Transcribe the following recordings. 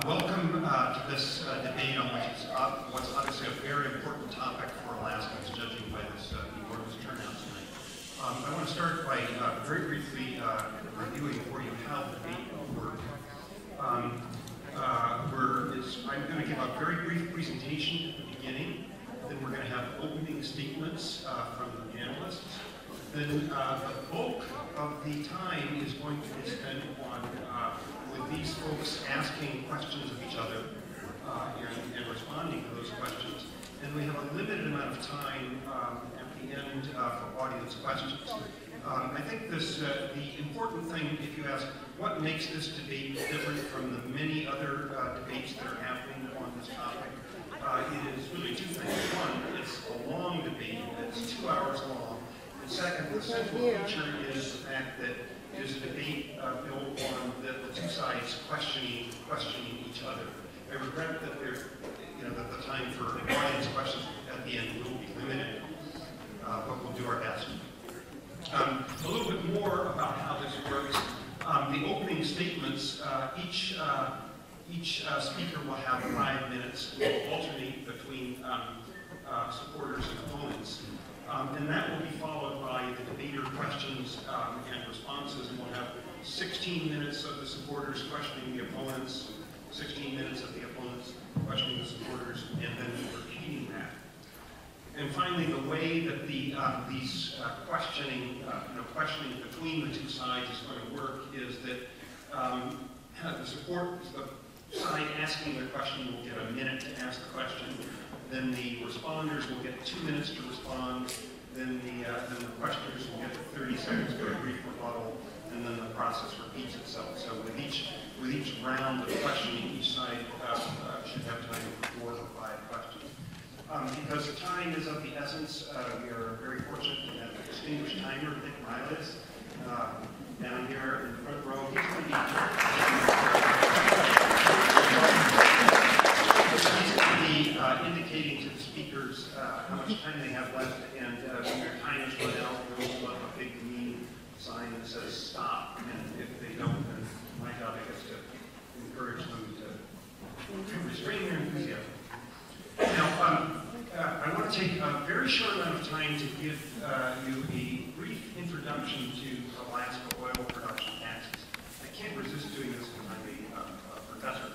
Welcome to this debate on what's obviously a very important topic for Alaskans, judging by this enormous turnout tonight. I want to start by very briefly reviewing for you how the debate will work. I'm going to give a very brief presentation at the beginning. Then we're going to have opening statements from the panelists. Then the bulk of the time is going to be spent on with these folks asking questions of each other and responding to those questions. And we have a limited amount of time at the end for audience questions. I think the important thing, if you ask, what makes this debate different from the many other debates that are happening on this topic, it is really two things. One, it's a long debate, it's 2 hours long. And second, the central feature is the fact that it is a debate built on the two sides questioning each other. I regret that that the time for audience questions at the end will be limited, but we'll do our best. A little bit more about how this works. The opening statements, each speaker will have 5 minutes. We'll alternate between supporters and opponents. And that will be followed by the debater questions and responses, and we'll have 16 minutes of the supporters questioning the opponents, 16 minutes of the opponents questioning the supporters, and then repeating that. And finally, the way that these questioning between the two sides is going to work is that the side asking the question will get a minute to ask the question. Then the responders will get 2 minutes to respond. Then the questioners will get 30 seconds for a brief rebuttal, and then the process repeats itself. So with each round of questioning, each side should have time for 4 or 5 questions. Because time is of the essence, we are very fortunate to have a distinguished timer, Nick Miles, down here in the front row. He's going to be indicating to the speakers how much time they have left, and when their time is run out, we'll hold up a big green sign that says stop, and if they don't, then my job, I guess, to encourage them to restrain their enthusiasm. Now, I want to take a very short amount of time to give you a brief introduction to Alaska oil production taxes. I can't resist doing this because I'm a professor.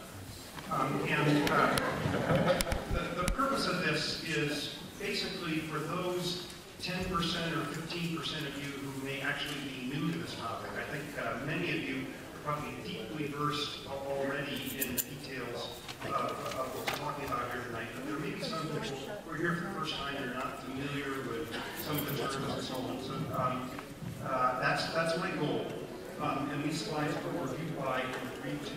The purpose of this is basically for those 10% or 15% of you who may actually be new to this topic. I think many of you are probably deeply versed already in the details of what we're talking about here tonight, but there may be some people who are here for the first time and are not familiar with some of the terms and so on. So that's my goal. And these slides were reviewed by and agreed to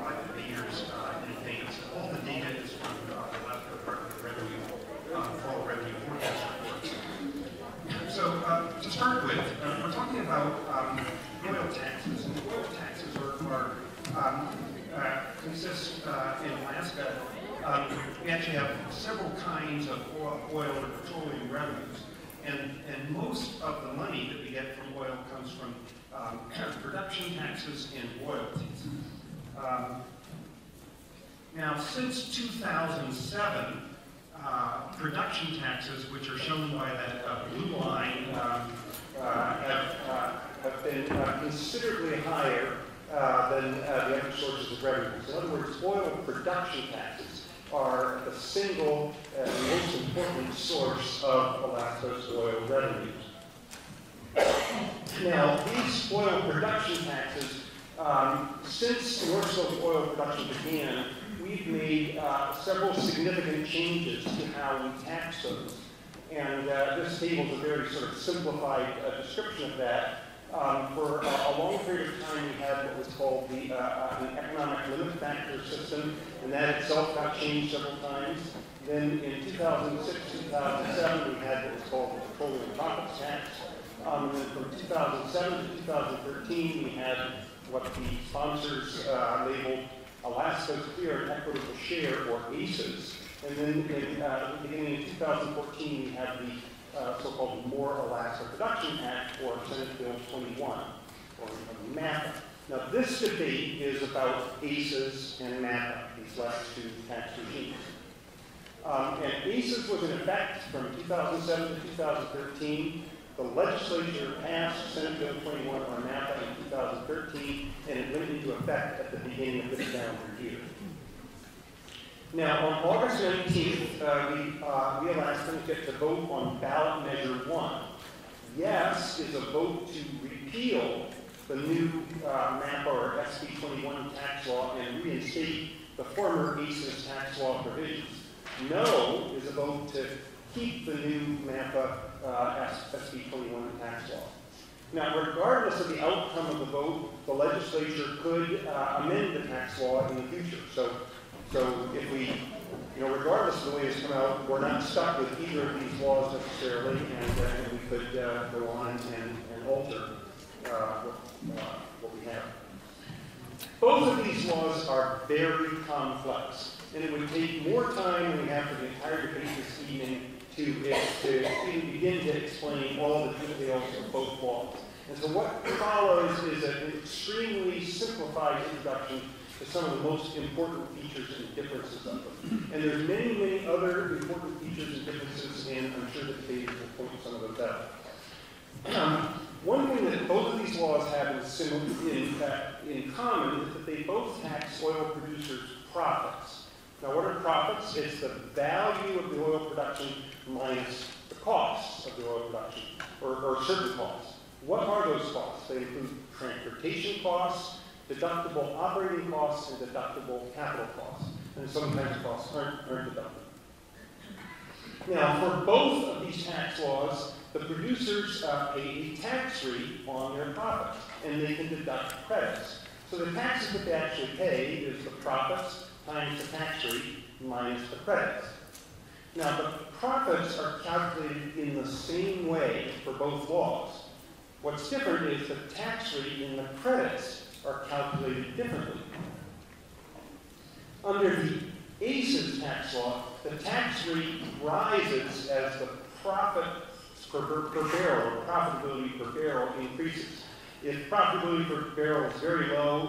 by the debaters in advance. All the data is from the left Department of Revenue, Fall Revenue Forecast reports. So to start with, we're talking about oil taxes. And oil taxes consist in Alaska. We actually have several kinds of oil or petroleum revenues, and most of the money that we get from oil comes from production taxes and royalties. Now, since 2007, production taxes, which are shown by that blue line, have been considerably higher than the other sources of revenues. In other words, oil production taxes are the single and most important source of Alaska's oil revenues. Now, these oil production taxes, since North Slope oil production began, we've made several significant changes to how we tax those. And this table is a very sort of simplified description of that. For a long period of time, we had what was called the an economic limit factor system, and that itself got changed several times. Then in 2006, 2007, we had what was called the petroleum profits tax. And then from 2007 to 2013, we had what the sponsors labeled Alaska's Clear and Equitable Share, or ACEs. And then beginning in 2014, we had the so-called More Alaska Production Act, or Senate Bill 21, or MAPA. Now, this debate is about ACES and NAPA, these last two tax regimes. And ACES was in effect from 2007 to 2013. The legislature passed Senate Bill 21 on NAPA in 2013, and it went into effect at the beginning of this calendar year. Now, on August 19th, Wielechowski get to vote on ballot measure 1. Yes is a vote to repeal the new NAPA or SB 21 tax law and reinstate the former ACES tax law provisions. No is a vote to keep the new NAPA SB 21 tax law. Now, regardless of the outcome of the vote, the legislature could amend the tax law in the future. So if we, regardless of the way it's come out, we're not stuck with either of these laws necessarily, and we could go on and alter what we have. Both of these laws are very complex, and it would take more time than we have for the entire debate this evening to even begin to explain all the details of both laws. And so what follows is an extremely simplified introduction to some of the most important features and differences of them. And there's many, many other important features and differences, and I'm sure that David will point some of those out. One thing that both of these laws have in common is that they both tax oil producers' profits. Now, what are profits? It's the value of the oil production minus the costs of the oil production, or certain costs. What are those costs? They include transportation costs, deductible operating costs, and deductible capital costs. And sometimes costs aren't deductible. Now, for both of these tax laws, the producers pay a tax rate on their profits, and they can deduct credits. So the taxes that they actually pay is the profits times the tax rate minus the credits. Now, the profits are calculated in the same way for both laws. What's different is the tax rate and the credits are calculated differently. Under the ACES tax law, the tax rate rises as the profit per barrel, or profitability per barrel, increases. If profitability per barrel is very low,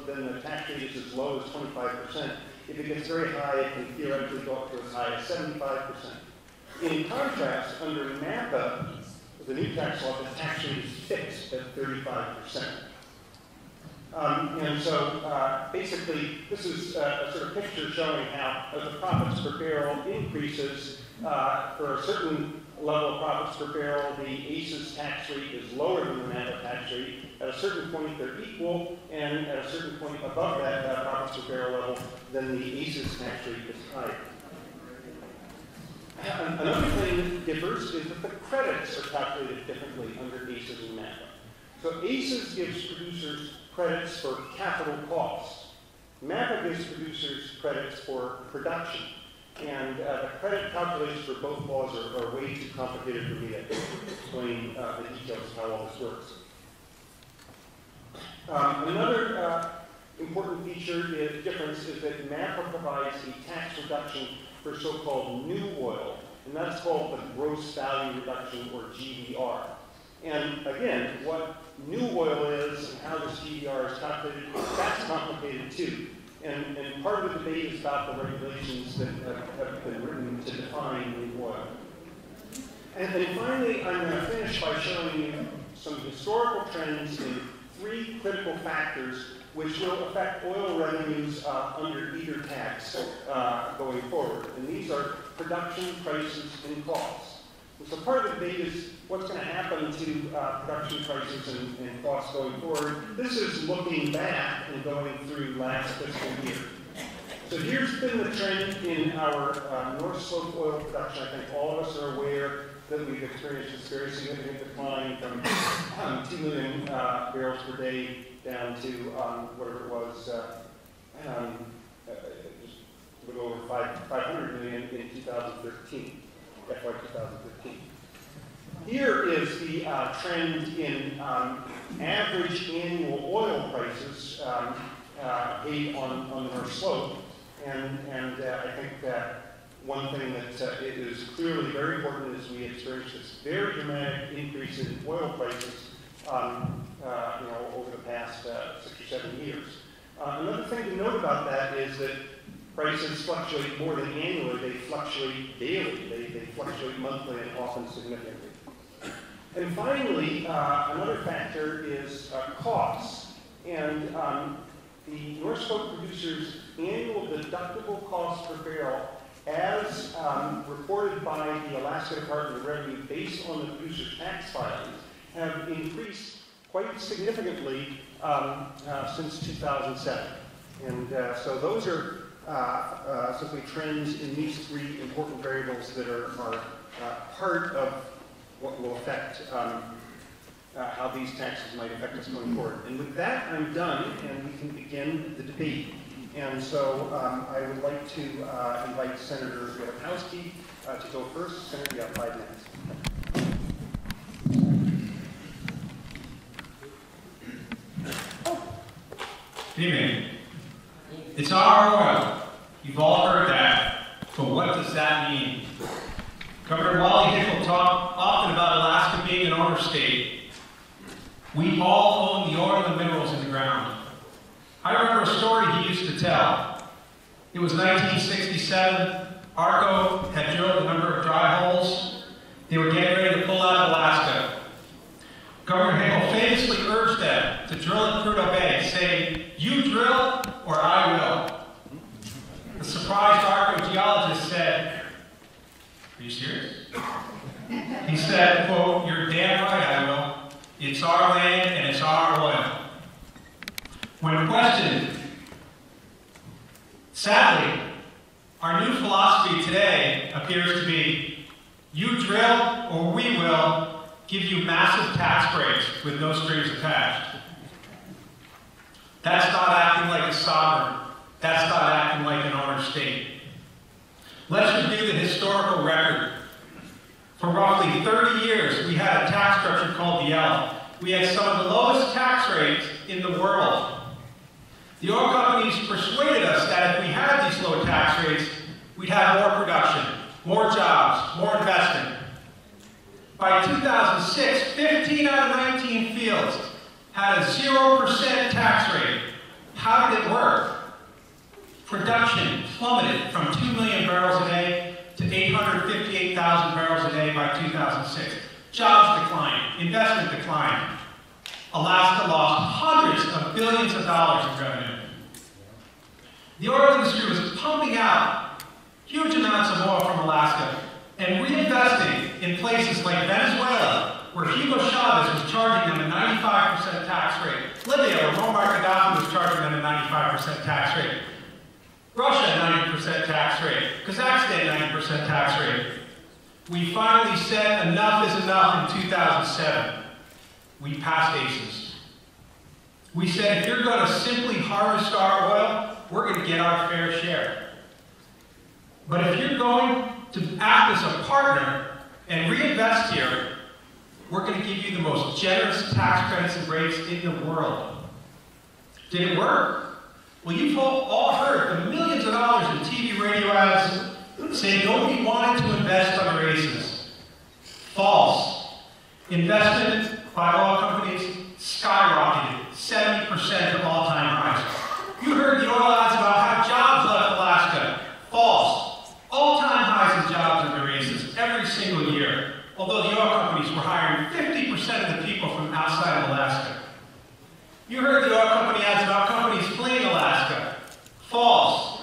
then the tax rate is as low as 25%. If it gets very high, it can theoretically go up to as high as 75%. In contrast, under NAPA, the new tax law, the tax rate is fixed at 35%. And so basically, this is a sort of picture showing how as the profits per barrel increases, for a certain level of profits per barrel, the ACES tax rate is lower than the NAPA tax rate. At a certain point, they're equal, and at a certain point above that profits per barrel level, then the ACES tax rate is higher. Another thing that differs is that the credits are calculated differently under ACES and NAPA. So ACES gives producers credits for capital costs. NAPA gives producers credits for production. And the credit calculations for both laws are way too complicated for me to explain the details of how all this works. Another important difference is that NAPA provides a tax reduction for so-called new oil, and that's called the gross value reduction, or GVR. And again, what new oil is and how this GVR is calculated, that's complicated too. And part of the debate is about the regulations that have been written to define new oil. And then finally, I'm going to finish by showing you some historical trends in 3 critical factors which will affect oil revenues under either tax going forward. And these are production, prices, and costs. And so part of the debate is what's going to happen to production prices and costs going forward. This is looking back and going through last fiscal year. So here's been the trend in our North Slope oil production. I think all of us are aware that we've experienced this very significant decline from 2 million barrels per day down to whatever it was, just a little over 500 million in 2013, FY 2013. Here is the trend in average annual oil prices paid on the North Slope, and I think that one thing that is clearly very important is we experienced this very dramatic increase in oil prices over the past 6 or 7 years. Another thing to note about that is that prices fluctuate more than annually. They fluctuate daily. They fluctuate monthly and often significantly. And finally, another factor is costs. And the North Slope producers' annual deductible cost per barrel, as reported by the Alaska Department of Revenue based on the producer's tax filings, have increased quite significantly since 2007. And so those are simply trends in these three important variables that are part of what will affect how these taxes might affect us going forward. And with that, I'm done, and we can begin the debate. And so I would like to invite Senator Wielechowski to go first. Senator, you have 5 minutes. Good evening. It's our oil. You've all heard that. But what does that mean? Governor Wally Hickel talked often about Alaska being an owner state. We all own the oil and minerals in the ground. I remember a story he used to tell. It was 1967. ARCO had drilled a number of dry holes. They were getting ready to pull out of Alaska. Governor Hickel famously urged them to drill in Prudhoe Bay, saying, "You drill or I will." The surprised ARCO geologist said, "Are you serious?" He said, quote, "You're damn right I will. It's our land and it's our oil." When questioned, sadly, our new philosophy today appears to be, you drill or we will give you massive tax breaks with no strings attached. That's not acting like a sovereign. That's not acting like an owner state. Let's review the historical record. For roughly 30 years, we had a tax structure called the L. We had some of the lowest tax rates in the world. The oil companies persuaded us that if we had these low tax rates, we'd have more production, more jobs, more investment. By 2006, 15 out of 19 fields had a 0% tax rate. How did it work? Production plummeted from 2 million barrels a day to 858,000 barrels a day by 2006. Jobs declined, investment declined. Alaska lost hundreds of billions of dollars in revenue. The oil industry was pumping out huge amounts of oil from Alaska and reinvesting in places like Venezuela, where Hugo Chavez was charging them a 95% tax rate. Libya, where Muammar Gaddafi was charging them a 95% tax rate. Russia, 90% tax rate. Kazakhstan, 90% tax rate. We finally said enough is enough in 2007. We passed ACES. We said if you're going to simply harvest our oil, we're going to get our fair share. But if you're going to act as a partner and reinvest here, we're going to give you the most generous tax credits and rates in the world. Did it work? Well, you've all heard the millions of dollars in TV radio ads saying nobody wanted to invest under ACES. False. Investment by oil companies skyrocketed, 70% of all-time highs. You heard the oil ads about how jobs left Alaska. False. All-time highs in jobs under ACES every single year, although the oil companies were hiring 50% of the people from outside of Alaska. You heard the oil company ads about companies fleeing Alaska. False.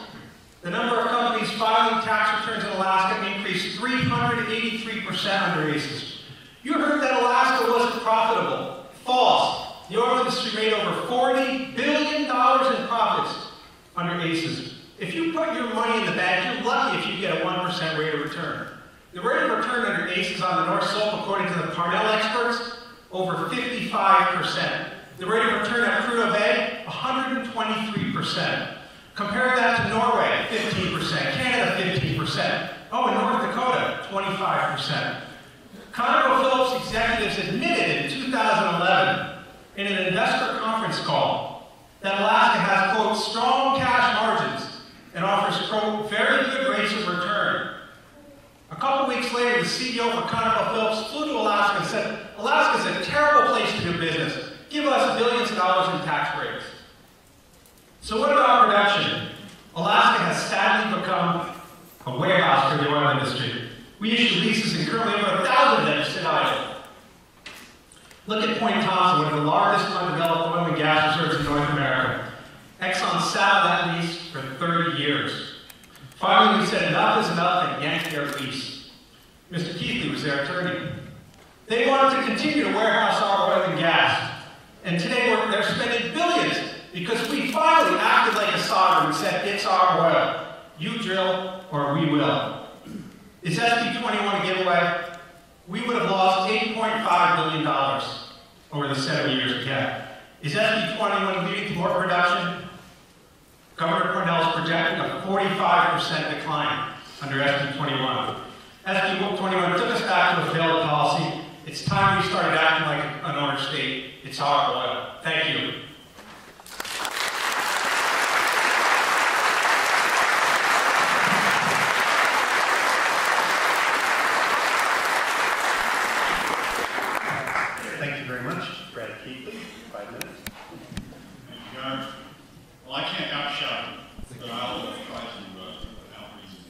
The number of companies filing tax returns in Alaska increased 383% under ACES. You heard that Alaska wasn't profitable. False. The oil industry made over $40 billion in profits under ACES. If you put your money in the bank, you're lucky if you get a 1% rate of return. The rate of return under ACES on the North Slope, according to the Parnell experts, over 55%. The rate of return at Prudhoe Bay, 123%. Compare that to Norway, 15%. Canada, 15%. Oh, in North Dakota, 25%. ConocoPhillips executives admitted in 2011 in an investor conference call that Alaska has, quote, strong cash margins and offers, quote, very good rates of return. A couple weeks later, the CEO for ConocoPhillips flew to Alaska and said, Alaska's a terrible place to do business. Give us billions of dollars in tax breaks. So what about production? Alaska has sadly become a warehouse for the oil industry. We issue leases and currently over 1,000 of them sit idle. Look at Point Thompson, one of the largest undeveloped oil and gas reserves in North America. Exxon sat on that lease for 30 years. Finally, we said enough is enough and yanked their lease. Mr. Keithley was their attorney. They wanted to continue to warehouse our oil and gas. And today they're spending billions because we finally acted like a sovereign and said, it's our oil. You drill or we will. Is SB 21 a giveaway? We would have lost $8.5 billion over the 7 years again. Is SB 21 leading to more production? Governor Cornell is projecting a 45% decline under SB 21. SB 21 took us back to a failed policy. It's time we started acting like an owner state. It's our oil. Thank you. Thank you very much. Brad Keithley, 5 minutes. Thank you, Governor. Well, I can't outshout you, but I'll try to out-reason.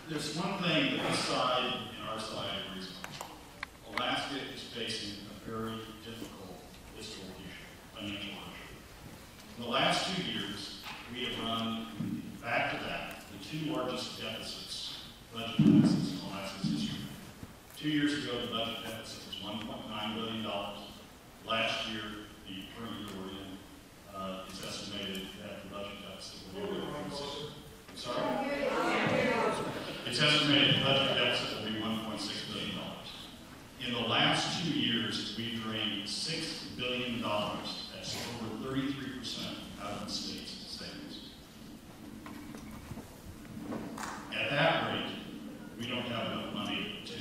There's one thing that this side and our side agrees on. Alaska is facing a very difficult fiscal issue, financial issue. In the last 2 years, we have run back-to-back the 2 largest deficits, budget deficits in Alaska's history. 2 years ago, the budget deficit was $1.9 billion. Last year, the current year we're in, it's estimated that the budget deficit will be It's estimated the budget deficit will be $1.6 billion. In the last 2 years, we've drained $6 billion. That's over 33% out of the state's savings. At that rate, we don't have enough money to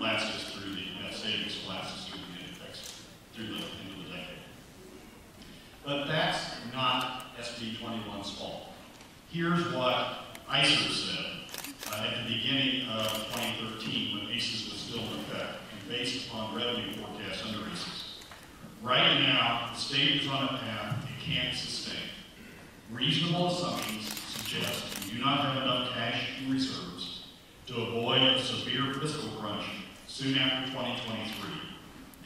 last us through the savings will last us through the end of the decade. But that's not SB 21's fault. Here's what ICER said at the beginning of 2013 when ACES was still in effect and based upon revenue forecasts under ACES. Right now, the state is on a path it can't sustain. Reasonable assumptions suggest we do not have enough cash in reserves to avoid a severe fiscal crunch soon after 2023.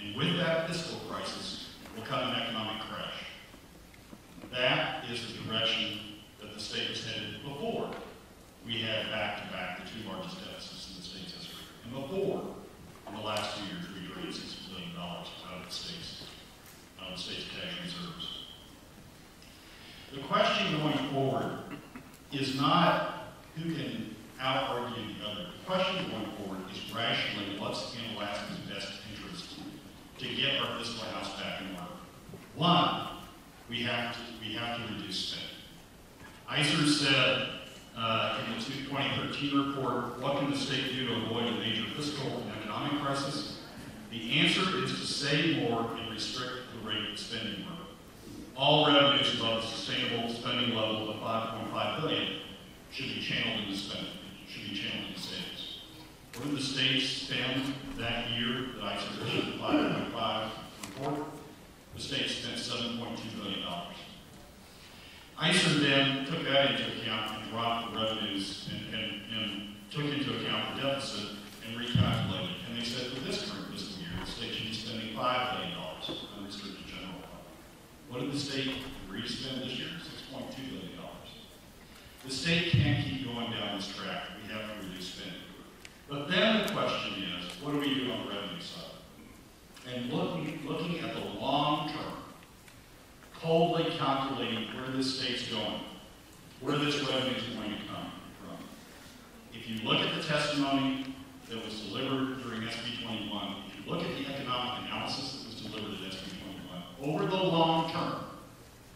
And with that fiscal crisis will come an economic crash. That is the direction that the state was headed before we had back-to-back the 2 largest deficits in the state's history. And before, in the last 2 years, we drained $6 billion out of the state's cash reserves. The question going forward is not who can out-argue the other. The question going forward is rationally what's in Alaska's best interest to get our fiscal house back in order. One, we have to reduce spending. ICER said in the 2013 report, what can the state do to avoid a major fiscal and economic crisis? The answer is to save more and restrict the rate of spending growth. All revenues above the sustainable spending level of $5.5 billion should be channeled into spending, should be channeled into savings. What did the state spend that year that ICER issued the 5.5 report? The state spent $7.2 billion. ICER then took that into account and dropped the revenues and took into account the deficit and recalculated. And they said for this current fiscal year, the state should be spending $5 billion on restricted general fund. What did the state agree to spend this year? $6.2 billion. The state can't keep going down this track. We have to reduce spending. But then the question is, what do we do on the revenue side? And looking at the long term, coldly calculating where this state's going, where this revenue is going to come from. If you look at the testimony that was delivered during SB 21, if you look at the economic analysis that was delivered at SB 21, over the long term,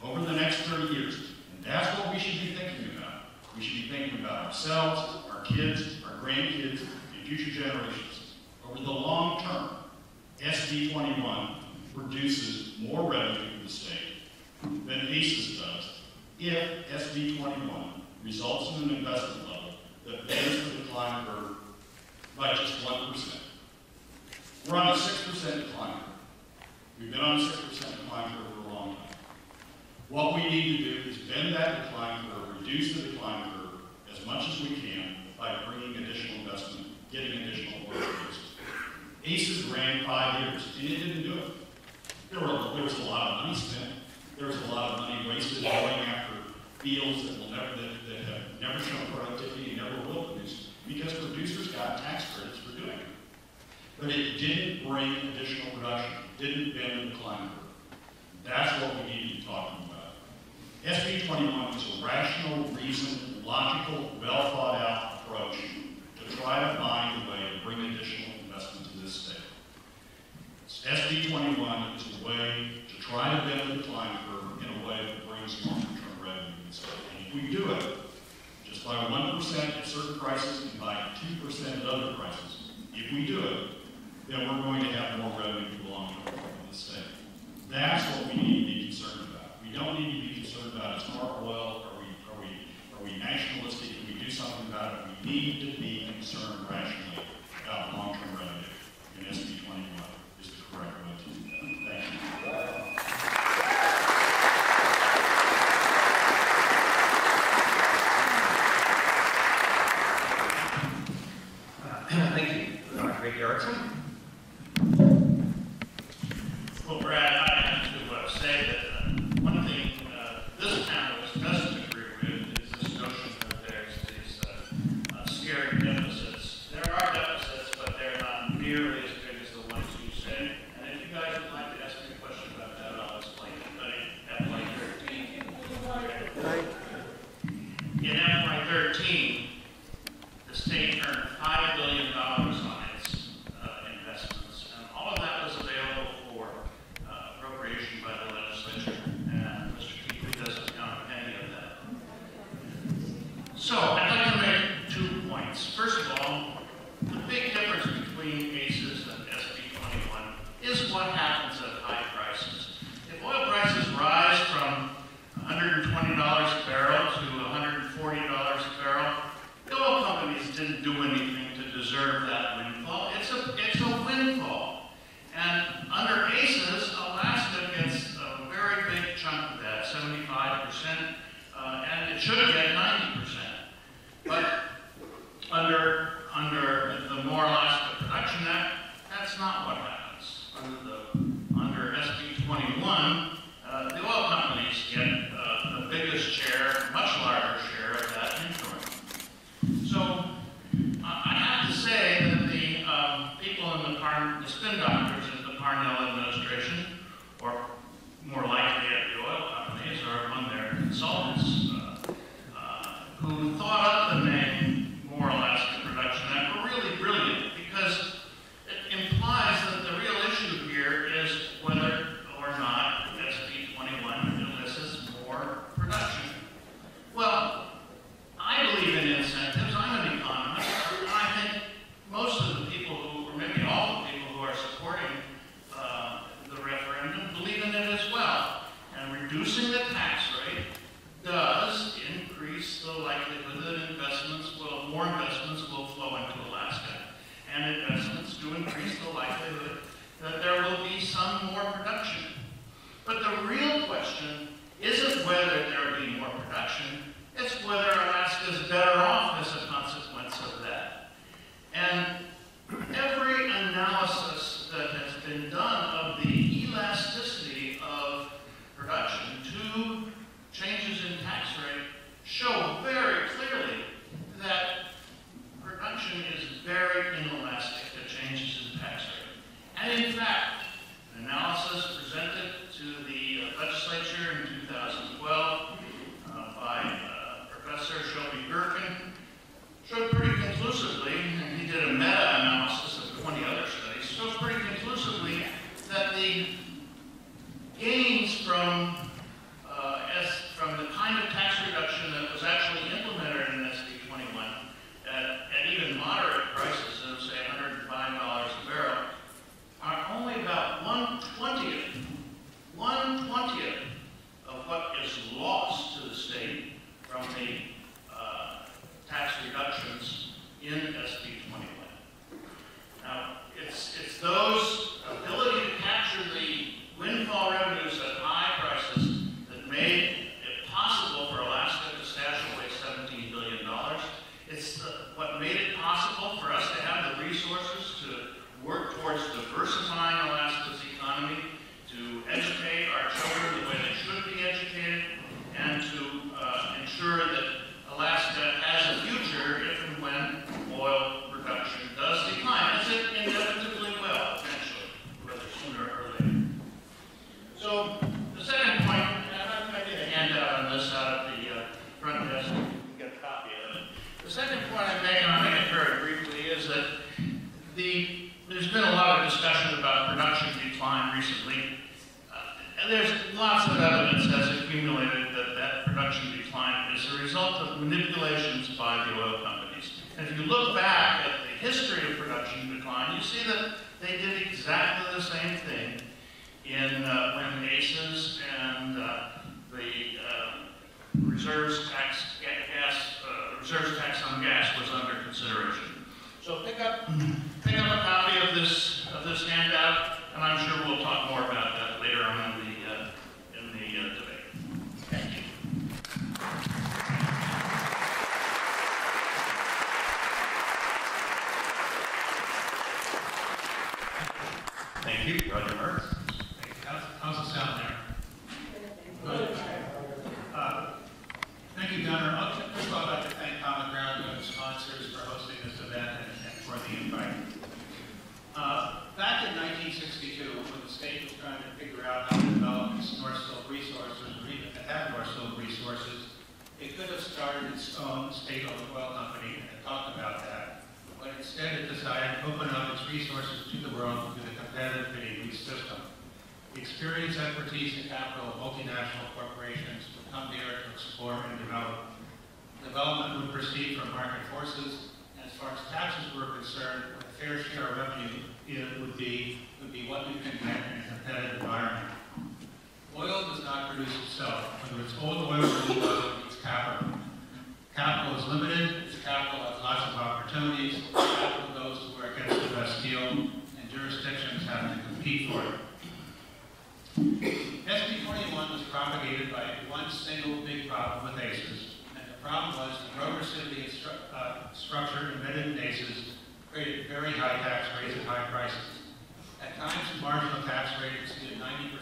over the next 30 years, and that's what we should be thinking about. We should be thinking about ourselves, our kids, our grandkids, and future generations. Over the long term, SB 21 produces more revenue for the state than ACES does if SB 21 results in an investment level that bends the decline curve by just 1%. We're on a 6% decline curve. We've been on a 6% decline curve for a long time. What we need to do is bend that decline curve, reduce the decline curve as much as we can by bringing additional investment, getting additional work producers. ACES ran 5 years, and it didn't do it. There was a lot of money spent. There was a lot of money wasted going after fields that have never shown productivity and never will produce, because producers got tax credits for doing it. But it didn't bring additional production. It didn't bend the decline curve. That's what we need to be talking about. SB 21 is a rational, reasoned, logical, well-thought-out approach to try to find a way to bring additional investment to this state. SB 21 is a way to try to bend the decline curve in a way that brings long-term revenue to the state. And if we do it just by 1% at certain prices and by 2% at other prices, if we do it, then we're going to have more revenue for the long term in the state. That's what we need to be concerned about. We don't need to be concerned about is our oil, are we nationalistic, can we do something about it? We need to be concerned rationally about long-term revenue. And SB 21 is the correct way to do that. Thank you. Thank you, Gregg Erickson. Well, Brad, I have to say that one thing this panelist doesn't agree with is this notion that there's these scary deficits. There are deficits, but they're not nearly as big as the ones you say. And if you guys would like to ask me a question about that, I'll explain it. But in FY 13, the state earned $5 billion on its investments, and all of that was available for appropriation by the legislature, and Mr. Keithley doesn't count any of that. So I'd like to make 2 points. First of all, the big difference between ACES and SB 21 is what happens at high prices. If oil prices rise from $120 a barrel to $140 a barrel, the oil companies didn't do anything to deserve that windfall. It's a windfall. And under ACES, Alaska gets a very big chunk of that, 75%, and it should get 90%. But under the More Alaska Production Act, that's not what happens. Under SB 21, the oil companies get the biggest share, much larger share of that increment. So I have to say that the people in the spin doctors in the Parnell administration, or more likely at the oil companies, or among their consultants, who thought up the name More Alaska Production Act were really brilliant, because it implies that the real issue here is whether or not SB 21 elicits more production. Well, I believe in incentives. I'm an economist, and I think most of the people or maybe all the people who are supporting the referendum believe in it as well. And reducing the tax rate does increase the likelihood that more investments will flow into Alaska. And investments do increase the likelihood that there will be some more production. But the real question isn't whether there will be more production, it's whether Alaska is better off as a consequence of that. And every analysis that has been done of the elasticity of production to changes in tax rate show very clearly and to ensure that Alaska has a future if and when oil production does decline, as it inevitably will, eventually, whether sooner or later. So, the second point, and I did a handout on this out at the front desk, you can get a copy of it. The second point I make, and I'll make it very briefly, is that there's been a lot of discussion about production decline recently. And there's lots of evidence has accumulated that production decline is a result of manipulations by the oil companies. And if you look back at the history of production decline, you see that they did exactly the same thing when ACES and the reserves tax on gas was under consideration. So pick up a copy of this handout, and I'm sure we'll talk more about that later on in the debate. Thank you. Thank you, Roger Mertz. How's the sound there? Good. Thank you, Gunnar. First of all, I'd like to thank Common Ground and the sponsors for hosting this event and for the invite. Back in 1962, when the state was trying to figure out how to develop its North Slope resources, or even to have North Slope resources, it could have started its own state-owned oil company and talked about that. But instead, it decided to open up its resources to the world through the competitive bidding lease system. The experience, expertise, and capital of multinational corporations would come here to explore and develop. Development would proceed from market forces, and as far as taxes were concerned, a fair share of revenue would be what you can get in a competitive environment. Oil does not produce itself. Whether it's old oil or new oil, it needs capital. Capital is limited. Its capital has lots of opportunities. Capital goes to where it gets the best deal, and jurisdictions have to compete for it. SB 21 was propagated by one single big problem with ACES, and the problem was the progressivity structure embedded in ACES created very high tax rates and high prices. At times, the marginal tax rate exceeded 90%.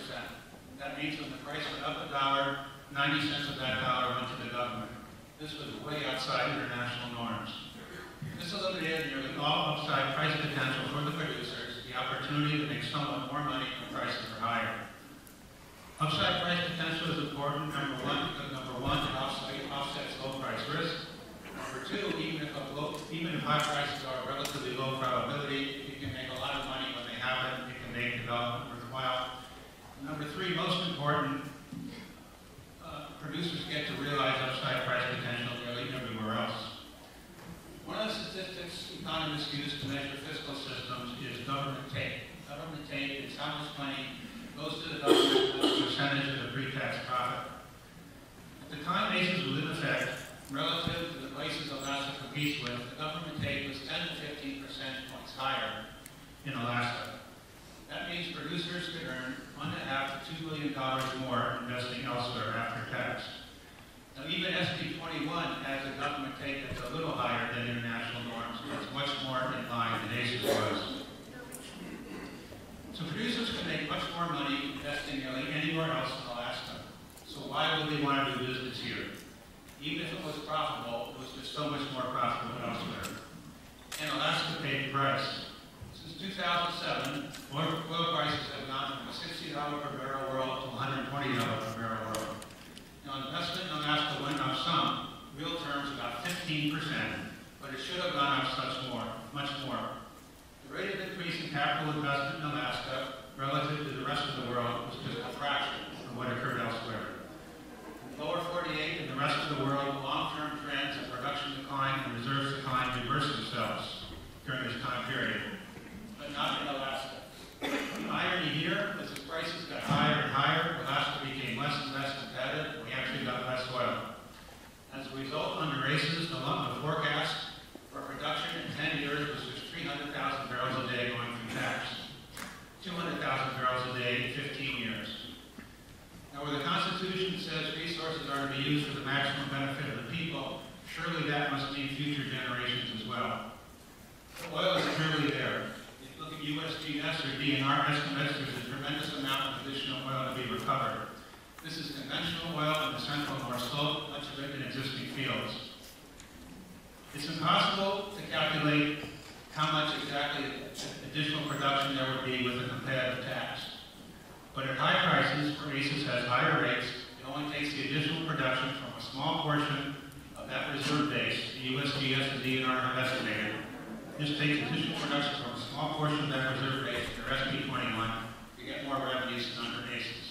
That means when the price went up $1, 90 cents of that dollar went to the government. This was way outside international norms. This eliminated nearly all upside price potential for the producers, the opportunity to make somewhat more money when prices are higher. Upside price potential is important, number one, because number one, it offsets low price risk. Number two, even if high prices are a relatively low probability, you can make a lot of money when they happen. It can make development worthwhile. Number three, most important, producers get to realize upside price potential nearly everywhere else. One of the statistics economists use to measure fiscal systems is government take. Government take is how much money goes to the government as a percentage of the pre-tax profit. At the time ACES was in effect, relative to the places Alaska competes with, the government take was 10 to 15 percentage points higher in Alaska. That means producers could earn $1.5 to $2 billion more investing elsewhere after tax. Now, even SB 21 has a government take that's a little higher than international norms, but it's much more in line than ACES was. So producers can make much more money investing nearly anywhere else in Alaska. So why would they want to do business here? Even if it was profitable, it was just so much more profitable elsewhere. And Alaska paid the price. Since 2007, oil prices have gone from a $60 per barrel world to $120 per barrel world. Now, investment in Alaska went up some, real terms about 15%, but it should have gone up much more. The rate of increase in capital investment in Alaska relative to the rest of the world was just a fraction of what occurred elsewhere. In the lower 48 and the rest of the world, long-term trends of production decline and reserves decline reversed themselves during this time period, but not in Alaska. The irony here is as prices got higher and higher, Alaska became less and less competitive, and we actually got less oil. As a result, under ACES, the forecast for production in 10 years was just 300,000 barrels a day going through tax, 200,000 barrels a day in 15 years. Now, where the Constitution says resources are to be used for the maximum benefit of the people, surely that must mean future generations as well. The oil is clearly there. If you look at USGS or DNR estimates, there's a tremendous amount of additional oil to be recovered. This is conventional oil in the central North fields. It's impossible to calculate how much exactly additional production there would be with a competitive tax. But at high prices, where ACES has higher rates, it only takes the additional production from a small portion of that reserve base. The USGS and DNR have estimated. This takes additional production from a small portion of that reserve base under SB 21 to get more revenues than under ACES.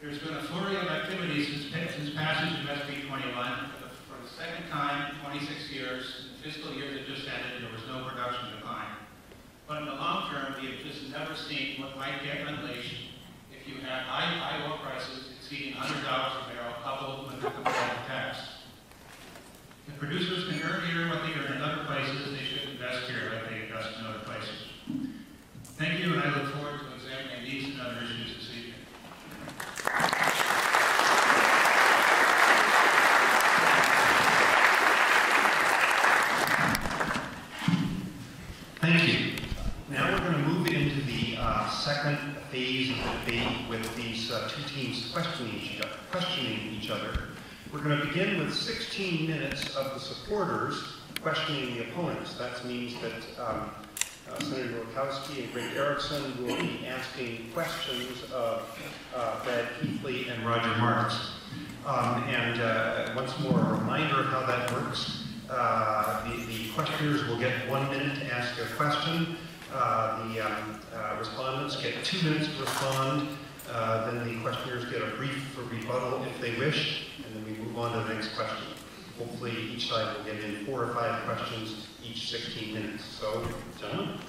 There's been a flurry of activities since passage of SB 21. For the second time in 26 years, in the fiscal year that just ended, there was no production decline. But in the long term, we have just never seen what might get unleashed if you have high oil prices exceeding $100 a barrel coupled with a competitive tax. If producers can earn here what they earn in other places, they should invest here like they invest in other places. Thank you, and I look forward to examining these and other issues this evening. Thank you. Now we're going to move into the second phase of the debate with these two teams questioning each other. We're going to begin with 16 minutes of the supporters questioning the opponents. That means that Senator Wielechowski and Gregg Erickson will be asking questions of Brad Keithley and Roger Marks. Once more, a reminder of how that works. The questioners will get 1 minute to ask a question. The respondents get 2 minutes to respond. Then the questioners get a brief rebuttal if they wish, and then we move on to the next question. Hopefully each side will get in 4 or 5 questions each 16 minutes. So, gentlemen.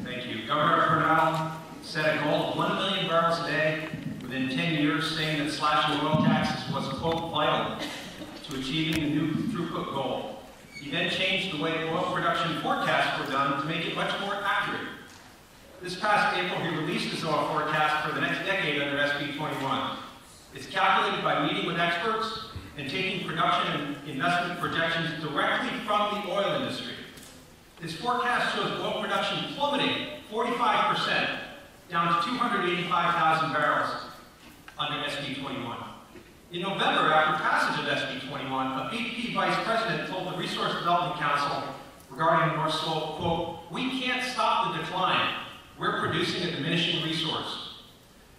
Thank you. Governor Cornell set a goal of 1 million barrels a day within 10 years, saying that slashing oil taxes was, quote, vital to achieving the new throughput goal. He then changed the way oil production forecasts were done to make it much more accurate. This past April, he released his oil forecast for the next decade under SB 21. It's calculated by meeting with experts and taking production and investment projections directly from the oil industry. This forecast shows oil production plummeting 45%, down to 285,000 barrels under SB 21. In November, after passage of SB 21, a BP vice president told the Resource Development Council regarding North Slope, quote, "We can't stop the decline. We're producing a diminishing resource."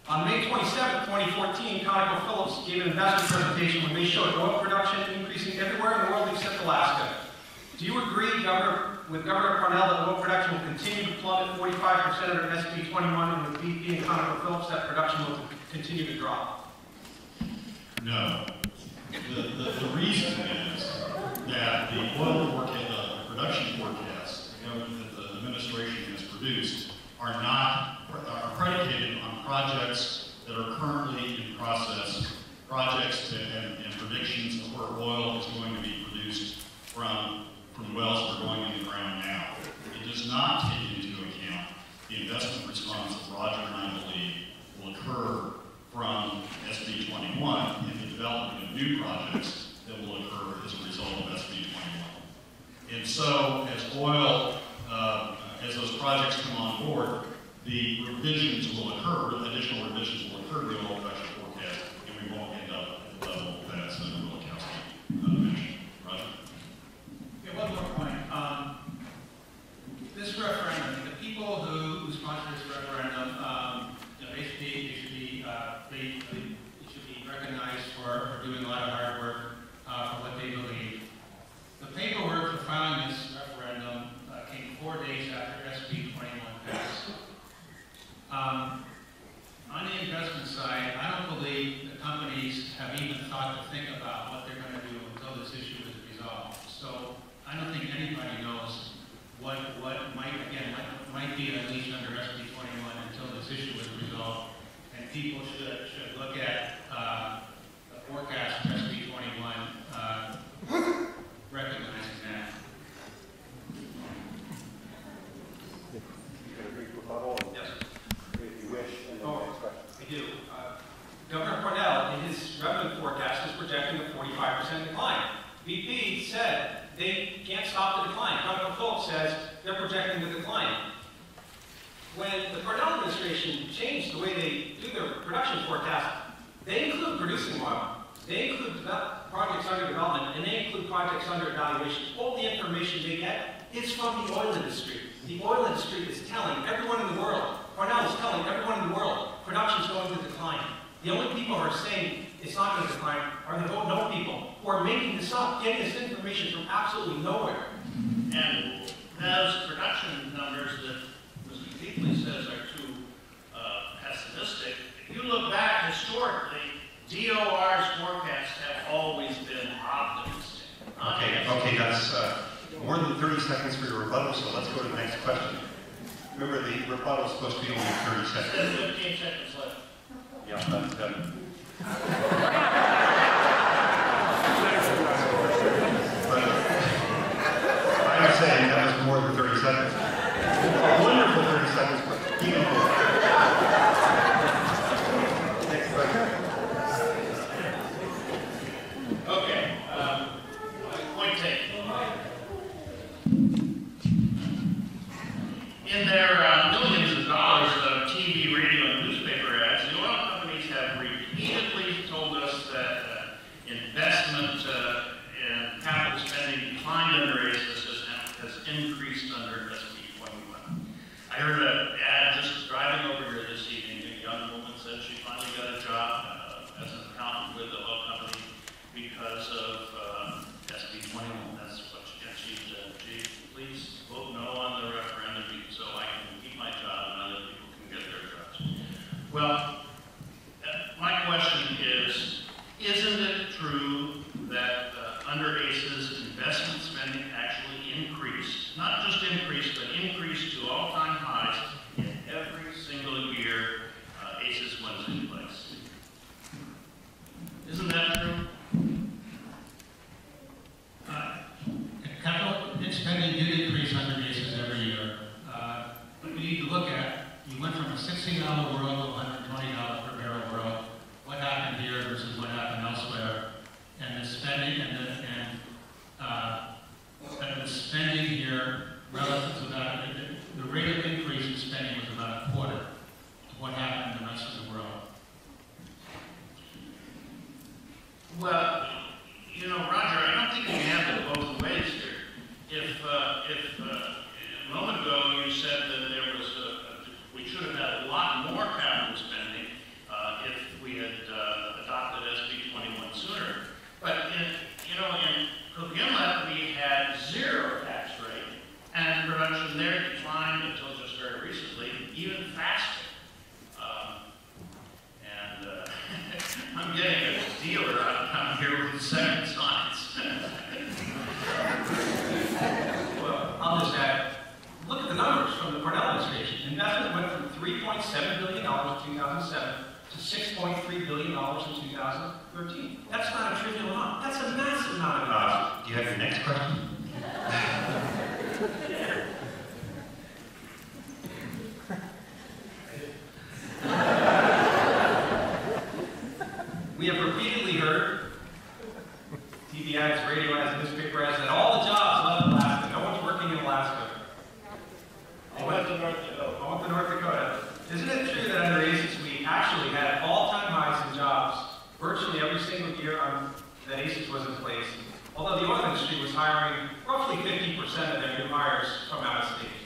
On May 27, 2014, ConocoPhillips gave an investment presentation where they showed oil production increasing everywhere in the world except Alaska. Do you agree, with Governor Cornell, that oil production will continue to plummet 45% under SB 21, and with BP and ConocoPhillips that production will continue to drop? No. The reason is that the oil forecast, the production forecasts that the administration has produced are predicated on projects that are currently in process, projects and predictions of where oil is going to be produced from wells that are going in the ground now. It does not take into account the investment response that Roger and I believe will occur from SB 21 and the development of new projects that will occur as a result of SB 21. And so, as oil, as those projects come on board, the revisions will occur, additional revisions will occur to the oil production forecast, and we won't end up at the level that Senator Wielechowski mentioned. Roger? Yeah, one more point. This referendum, the people who sponsor this referendum, they should be recognized for doing a lot of hard work for what they believe. The paperwork for filing this referendum came 4 days after SB 21 passed. On the investment side, I don't believe the companies have even thought to think about what they're going to do until this issue is resolved. So I don't think anybody knows what might be unleashed under SB 21 until this issue is resolved. And people should look at the forecast of SB 21, recognizing that. Yes. If you wish, and then the next question. I do. Governor Cornell, in his revenue forecast, is projecting a 45% decline. BP said they can't stop the decline. ConocoPhillips says they're projecting the decline. When the Cornell administration changed the way they do their production forecast, They include producing oil. They include projects under development, and they include projects under evaluation. All the information they get is from the oil industry. The oil industry is telling everyone in the world, Cornell is telling everyone in the world, production's going to decline. The only people who are saying it's not going to decline are the don't know people who are making this up, getting this information from absolutely nowhere. And those production numbers that Mr. Keithley says are too pessimistic, if you look back historically, DOR's forecasts have always been optimistic. Okay, that's more than 30 seconds for your rebuttal, so let's go to the next question. Remember, the rebuttal is supposed to be only 30 seconds. There's 15 seconds left. Yeah, that's done. But I would say that was more than 30 seconds. A wonderful 30 seconds, but even more. Next question. Okay, point taken. In their millions of dollars of TV, radio, and newspaper ads, the oil companies have repeatedly told us that investment and capital spending declined under ACES has increased under SB 21. I heard an ad just driving over here this evening. A young woman said she finally got a job as an accountant with the oil company because of SB 21. That's what she said. Gee, please vote no on the referendum so I can keep my job and other people can get their jobs. Well, my question is, isn't it true that under ACES, investment spending actually increased? Not just increased, but increased to all-time highs in every single year ACES was in place. Isn't that true? Capital spending did increase under ACES every year. But we need to look at, you went from a $60 world to $120 per barrel world. What happened here versus what happened elsewhere? And the spending and the spending here relative to that, the rate of increase in spending was about a quarter of what happened in the rest of the world. Well, you know, Roger, I don't think you can have it both ways here. If a moment ago you said that there was we should have had a lot more capital spending if we had adopted SB 21 sooner. But in Cook Inlet we had 0 tax rate, and production there declined until just very recently, even faster. I'm getting a dealer out here with second signs. Well, I'll just add, look at the numbers from the Cornell administration. Investment went from $3.7 billion in 2007 to $6.3 billion in 2013. That's not a trivial amount. That's a massive amount of investment. Do you have your next question? We have repeatedly heard TV ads, radio ads, newspaper ads, that all the jobs left Alaska. No one's working in Alaska. I went to North Dakota. I went to North Dakota. Isn't it true that under ACES we actually had all-time highs in jobs virtually every single year that ACES was in place? Although the oil industry was hiring roughly 50% of their new hires from out of state.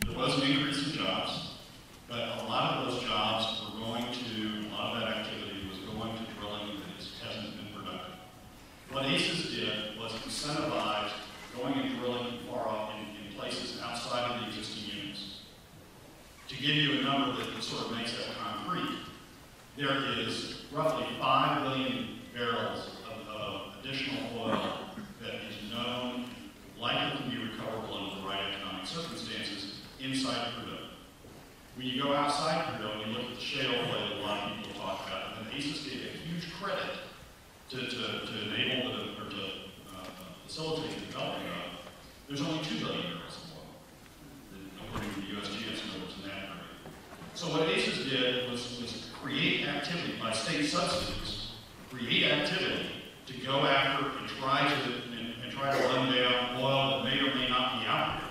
There was an increase in jobs, but a lot of those jobs were going to, a lot of that activity was going to drilling that hasn't been productive. What ACES did was incentivize going and drilling far off in places outside of the existing units. To give you a number that sort of makes that concrete, there is roughly 5 billion barrels of additional oil that is known, likely to be recoverable under the right economic circumstances inside Prudhoe. When you go outside Prudhoe, you look at the shale play that a lot of people talk about, and ACES gave a huge credit to enable or to facilitate the development of. There's only 2 billion barrels of oil, according to the USGS numbers in that area. So what ACES did was create activity by state subsidies, create activity to go after and try to run down oil that may or may not be out there,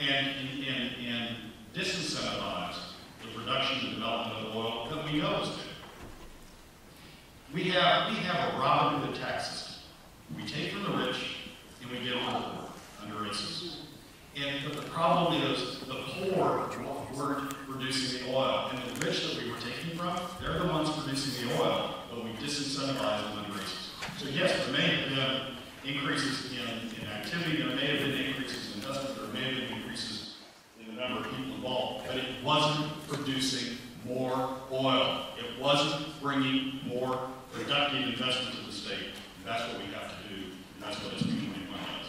and disincentivize the production and development of oil that we we know is due. We have a Robin Hood tax system. We take from the rich and we give to the poor under racism. But the problem is the poor weren't producing the oil, and the rich that we were taking from, they're the ones producing the oil, but we disincentivized them under racism. So yes, there may have been increases in activity, there may have been increases in investment, there may have been increases in the number of people involved, but it wasn't producing more oil. It wasn't bringing more productive investment to the state. And that's what we have to do, and that's what SB 21 does.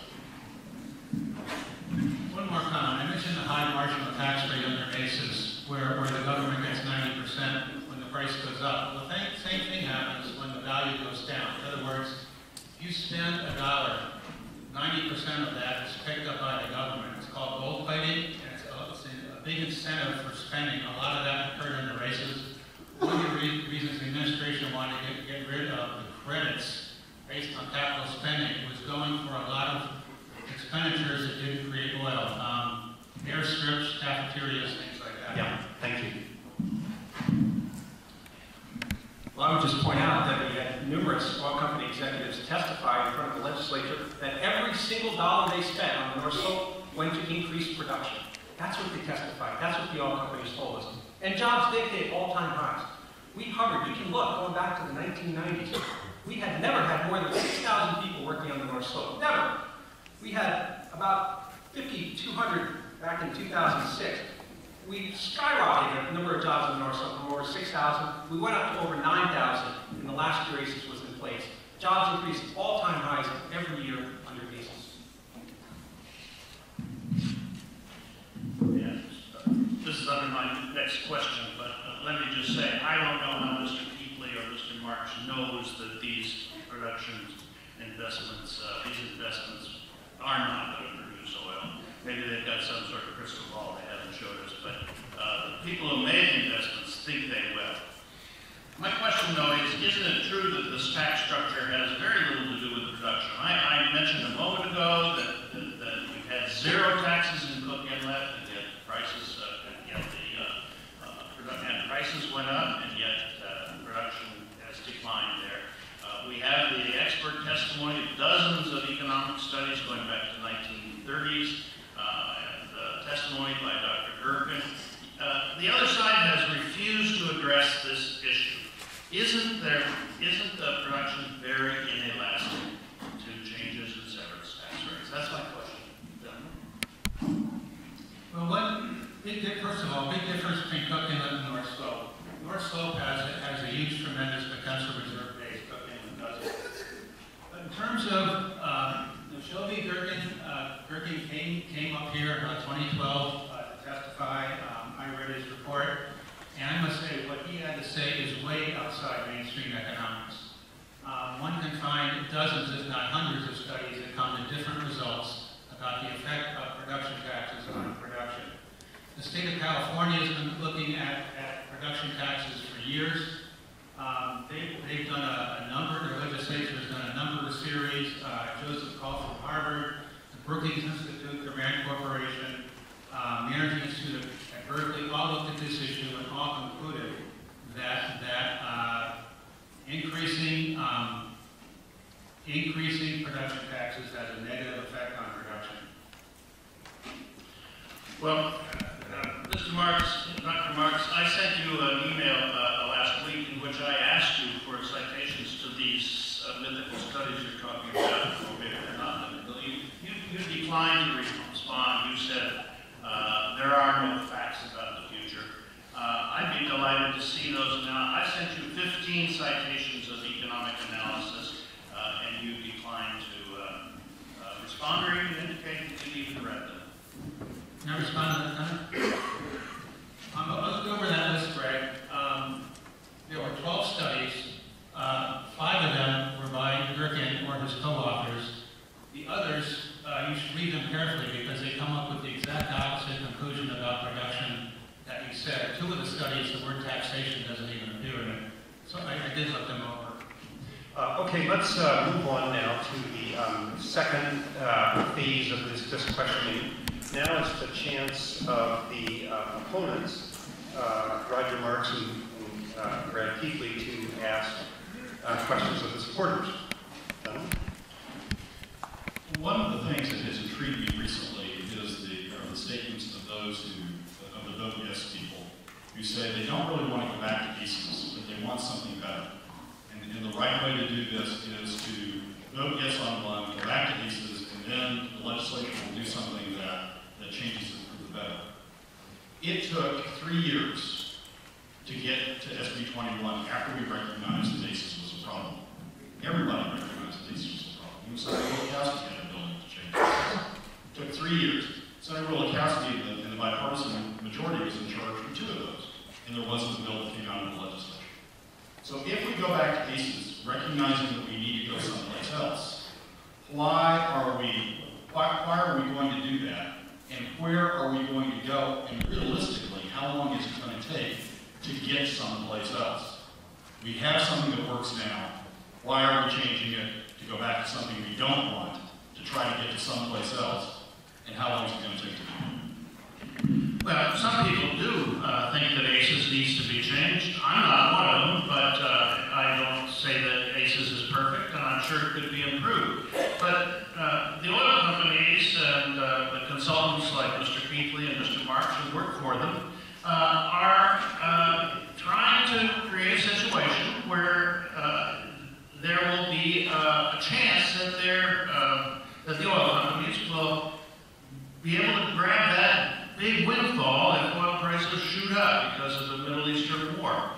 One more comment. I mentioned the high marginal tax rate under ACES, where the government gets 90% when the price goes up. Well, the same thing happens when the value goes down. In other words, if you spend $1, 90% of that is picked up by the government. It's called gold plating, and it's a big incentive for spending. A lot of that occurred under ACES. One of the reasons the administration wanted to get rid of the credits based on capital spending was going for a lot of expenditures that didn't create oil. Airstrips, cafeterias, things like that. Yeah, thank you. Well, I would just point out that we had numerous oil company executives testify in front of the legislature that every single dollar they spent on the North Slope went to increase production. That's what they testified. That's what the oil companies told us. And jobs did hit all-time highs. We hovered, you can look, going back to the 1990s. We had never had more than 6,000 people working on the North Slope. Never. We had about 5,200 back in 2006. We skyrocketed the number of jobs in the North Slope from over 6,000. We went up to over 9,000 in the last year ACES was in place. Jobs increased all-time highs every year under ACES. Yeah, this is under my next question, but let me just say, I don't know how Mr. Keithley or Mr. Marks knows that these production investments, are not going to produce oil. Maybe they've got some sort of crystal ball they haven't showed us, but the people who made the investments think they will. My question, though, is, isn't it true that this tax structure has very little to do with production? I mentioned a moment ago that we've had zero taxes in Cook Inlet, and yet prices, prices went up, and yet production has declined there. We have the expert testimony of dozens of economic studies going back to the 1930s, and testimony by Dr. Gregg. The other side has refused to address this issue. Isn't the production very inelastic to changes in severance tax rates? That's my question. Well, first of all, big difference between Cook Inlet and North Slope. North Slope has a huge, tremendous potential reserve base. Cook Inlet doesn't. But in terms of Shelby Gherkin came up here in 2012 to testify. I read his report, and I must say what he had to say is way outside mainstream economics. One can find dozens, if not hundreds, of studies that come to different results about the effect of production taxes on production. The state of California has been looking at production taxes for years. They've done a number, their legislature has done a number of series. Joseph Call from Harvard, the Brookings Institute, the Rand Corporation, the Energy Institute at Berkeley, all looked at this issue and all concluded that increasing production taxes has a negative effect on production. Well, Mr. Marks, Dr. Marks, I sent you an email last week in which I asked you for citations to these mythical studies you're talking about. Maybe they're not mythical. You declined to respond. You said there are no facts about the future. I'd be delighted to see those now. I sent you 15 citations of economic analysis, and you declined to respond or even indicate that you even read them. Can I respond to that comment? Let's go over that list, Greg. There were 12 studies. 5 of them were by Gherkin or his co-authors. The others, you should read them carefully because they come up with the exact opposite conclusion about production that you said. 2 of the studies, the word taxation doesn't even appear in it. So I did look them over. Okay, let's move on now to the second phase of this questioning. Now is the chance of the opponents, Roger Marks and Keithley to ask questions of the supporters. One of the things that has intrigued me recently is the statements of those of the vote yes people, who say they don't really want to go back to ACES, but they want something better. And the right way to do this is to vote yes on one, go back to ACES, and then the legislature will do something that changes it for the better. It took 3 years to get to SB 21 after we recognized that ACES was a problem. Everybody recognized that ACES was a problem. Even Senator Wielechowski had a bill to change it. It took 3 years. Senator Wielechowski and the bipartisan majority was in charge for 2 of those, and there wasn't a bill that came out of the legislature. So if we go back to ACES, recognizing that we need to go someplace else, why are we going to do that? And where are we going to go? And realistically, how long is it going to take to get someplace else? We have something that works now. Why are we changing it to go back to something we don't want, to try to get to someplace else? And how long is it going to take to do? Well, some people do think that ACES needs to be changed. I'm not one of them, but I don't say that ACES is perfect, and I'm sure it could be improved. But the oil companies and the consultants like Mr. Keithley and Mr. Marks who work for them are trying to create a situation where there will be a chance that that the oil companies will be able to grab that big windfall if oil prices shoot up because of the Middle Eastern war.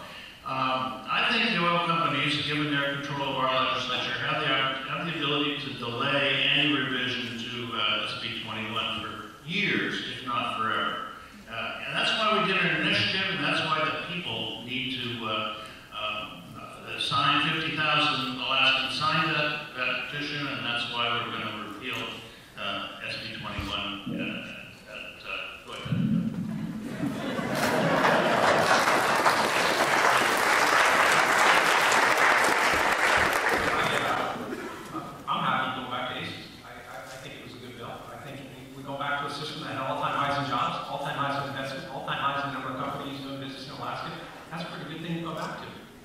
I think the oil companies, given their control of our legislature, have the ability to delay any revision to SB 21 for years, if not forever. And that's why we did an initiative, and that's why the people need to sign 50,000 Alaskans signed that petition, and that's why we're going to repeal SB 21.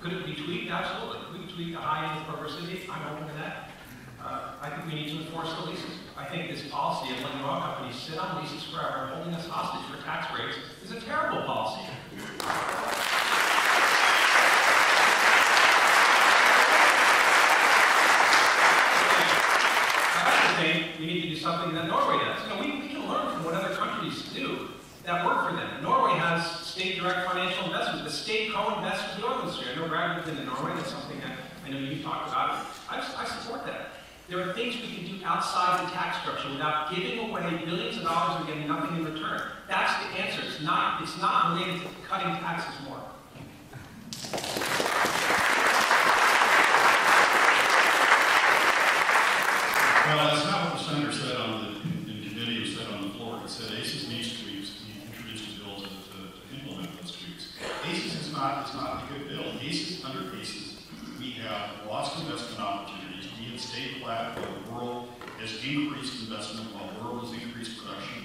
Could it be tweaked? Absolutely. Could we tweak the high end of perversity? I'm open to that. I think we need to enforce the leases. I think this policy of letting oil companies sit on leases forever and holding us hostage for tax rates is a terrible policy. I also think we need to do something that Norway does. We can learn from what other countries do that work for them. Norway has state direct financial investment. The state co-invests with the oil industry. I know Brad lived in Norway. That's something that I know you talked about. I support that. There are things we can do outside the tax structure without giving away billions of dollars and getting nothing in return. That's the answer. It's not related to cutting taxes more. Well, that's not what the senator said in committee, or said on the floor. He said ACES needs tweaks. He introduced a bill to implement those tweaks. ACES is not a good bill. Under ACES, we have lost investment opportunities. We have stayed flat while the world has increased investment, while the world has increased production.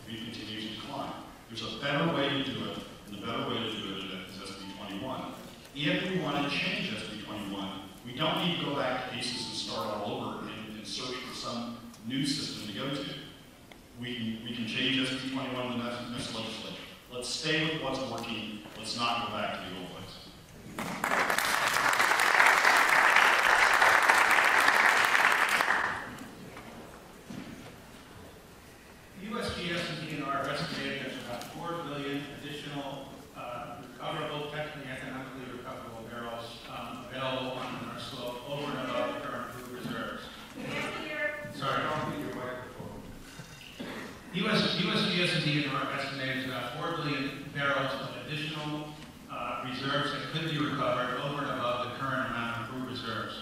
We continue to decline. There's a better way to do it, and the better way to do it is SB 21. If we want to change SB 21, we don't need to go back to ACES and start all over and search for some new system to go to. We can change SB 21 in the next legislature. Let's stay with what's working. Let's not go back to the old ways. USGS and DNR estimated there's about 4 billion additional recoverable, technically economically recoverable barrels available on our slope over and above the current crude reserves. Sorry. USGS and DNR estimated about 4 billion barrels of additional reserves that could be recovered over and above the current amount of crude reserves.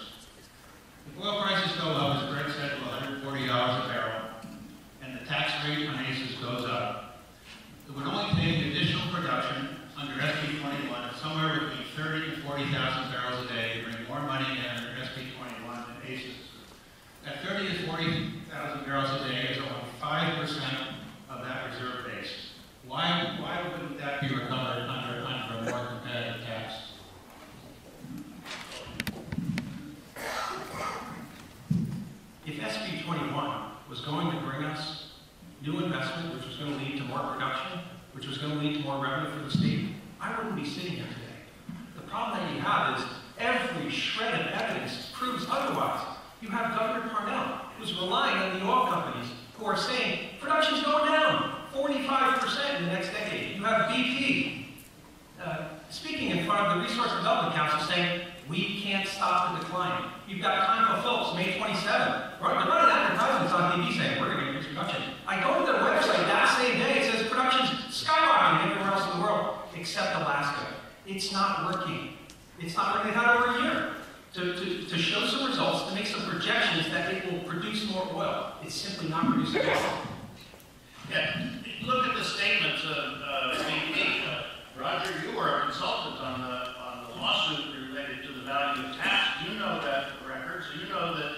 If oil prices go up, as Gregg said, to $140 a barrel, and the tax rate on ACES goes up, it would only take additional production under SB 21 of somewhere between 30 to 40,000 barrels a day to bring more money in under SB 21 than ACES. That 30 to 40,000 barrels a day is only 5% of that reserve base. Why wouldn't that be recovered under a more competitive tax? have Governor Parnell, who's relying on the oil companies, who are saying, production's going down 45% in the next decade. You have BP speaking in front of the Resource Development Council saying, we can't stop the decline. You've got ConocoPhillips, May 27th. They're running advertisements on TV saying, we're going to increase production. I go to their website that same day, it says production's skyrocketing everywhere else in the world, except Alaska. It's not working. It's not working. They've had over a year to show some results, to make some projections that it will produce more oil. It's simply not producing oil. Yeah, look at the statements of BP. Roger, you were a consultant on the lawsuit related to the value of tax. You know that record, so you know that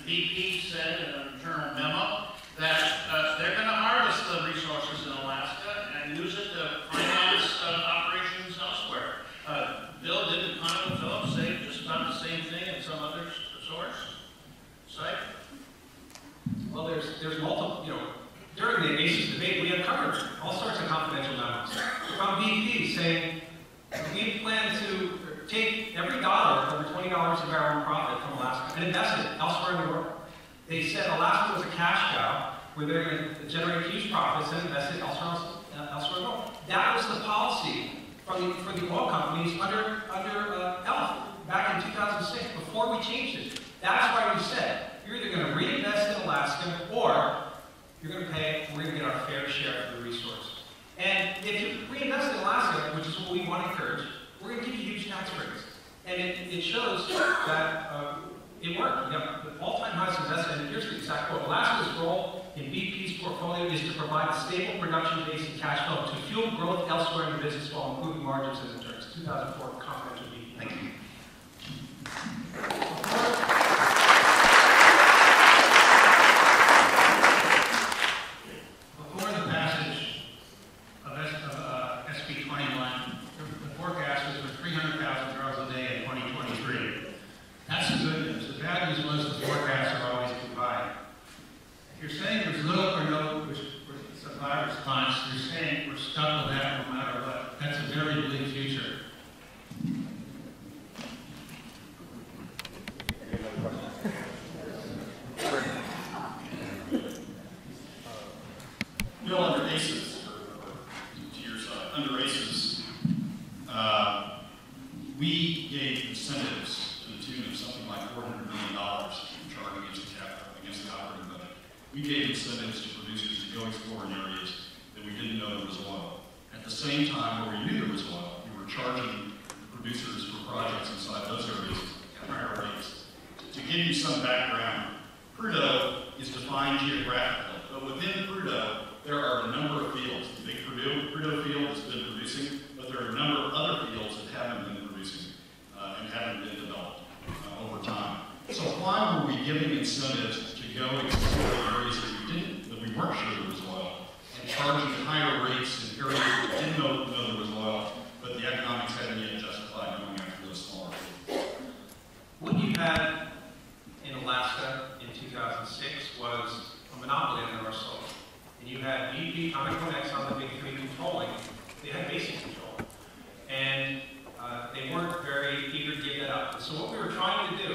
BP said in an internal memo that they're going to harvest the resources in Alaska and use it to finance operations elsewhere. Bill, didn't ConocoPhillips say just about the same thing in some other source? Site? Well, there's multiple, during the ACES debate, we have covered all sorts of confidential memos from BP saying we plan to take every dollar, over $20 a barrel in profit from Alaska, and invest it elsewhere in the world. They said Alaska was a cash cow where they're going to generate huge profits and invest it elsewhere in the world. That was the policy for the oil companies under ELF back in 2006, before we changed it. That's why we said you're either going to reinvest in Alaska or you're going to pay, we're going to get our fair share of the resource. And if you reinvest in Alaska, which is what we want to encourage, we're going to give you huge tax breaks. And it shows that it worked. We have the all-time highest investment, and here's the exact quote. Alaska's role in BP's portfolio is to provide a stable production base and cash flow to fuel growth elsewhere in the business while improving margins and returns. 2004 confidential BP. Thank you. Before the passage of SB 21, the forecast was for 300,000 barrels a day in 2023. That's the good news. The bad news was the forecasts are always too high. If you're saying there's little or no supply response, you're saying we're stuck with that no matter what. That's a very bleak future. Bill, under ACES, or to your side, under ACES, we gave incentives to the tune of something like $400 million charged against the operating budget. We gave incentives to producers to go explore in areas that we didn't know there was oil. At the same time, where we knew there was oil, we were charging producers for projects inside those areas at higher rates. To give you some background, Prudhoe is defined geographically, but within Prudhoe, there are a number of fields. The big Prudhoe field has been producing, but there are a number of other fields that haven't been producing and haven't been developed over time. So why were we giving incentives to go explore areas that we weren't sure there was oil, and charging higher rates in areas that we didn't know there was oil, but the economics hadn't yet justified going after those smaller fields? What you had in Alaska in 2006 was a monopoly on the North Slope. And you had BP, Conoco, and Exxon, the big three controlling. They had basic control. And they weren't very eager to give that up. And so what we were trying to do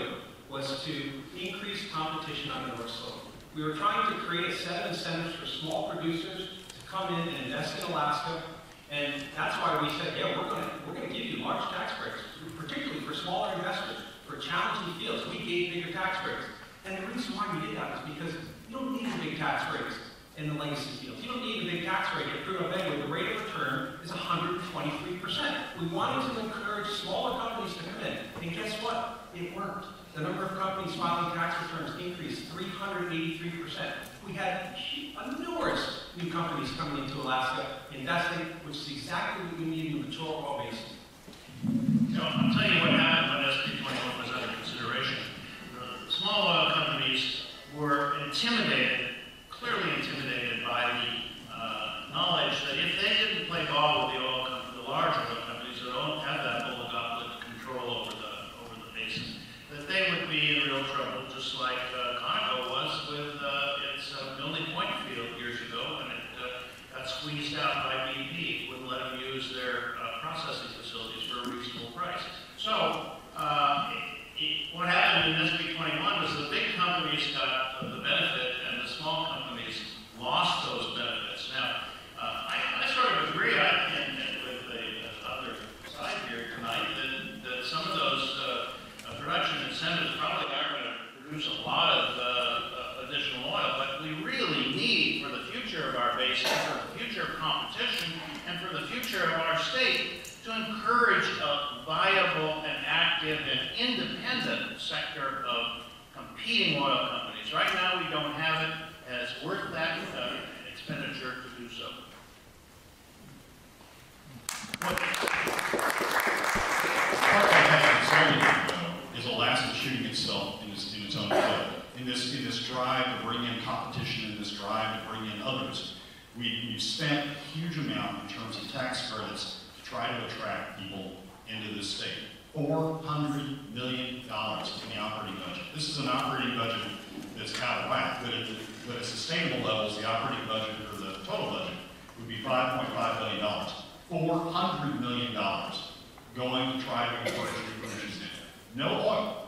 was to increase competition on the North Slope. We were trying to create a set of incentives for small producers to come in and invest in Alaska. And that's why we said, yeah, we're going to give you large tax breaks, particularly for smaller investors, for challenging fields. We gave bigger tax breaks. And the reason why we did that was because you don't need the big tax breaks in the legacy fields. You don't need a big tax rate at Prudhoe Bay where the rate of return is 123%. We wanted to encourage smaller companies to come in. And guess what? It worked. The number of companies filing tax returns increased 383%. We had numerous new companies coming into Alaska, investing, which is exactly what we need in the mature oil basin. I'll tell you what happened when SB 21 was under consideration. The small oil companies were intimidated, clearly intimidated by the knowledge that if they didn't play ball with the large oil companies that don't have that oligopoly control over the basin, that they would be in real trouble, just like Conoco was with its Milne Point field years ago when it got squeezed out by BP. Wouldn't let them use their processing facilities for a reasonable price. So attractive and independent sector of competing oil companies. Right now, we don't have it, and it's worth that expenditure to do so. What that has concerned, though, is Alaska shooting itself in its own foot. In this drive to bring in competition, in this drive to bring in others, we've spent a huge amount in terms of tax credits to try to attract people into this state. $400 million in the operating budget. This is an operating budget that's out of whack, but at sustainable levels, the operating budget or the total budget would be $5.5 billion. $400 million going to try to encourage reproductions in. No oil,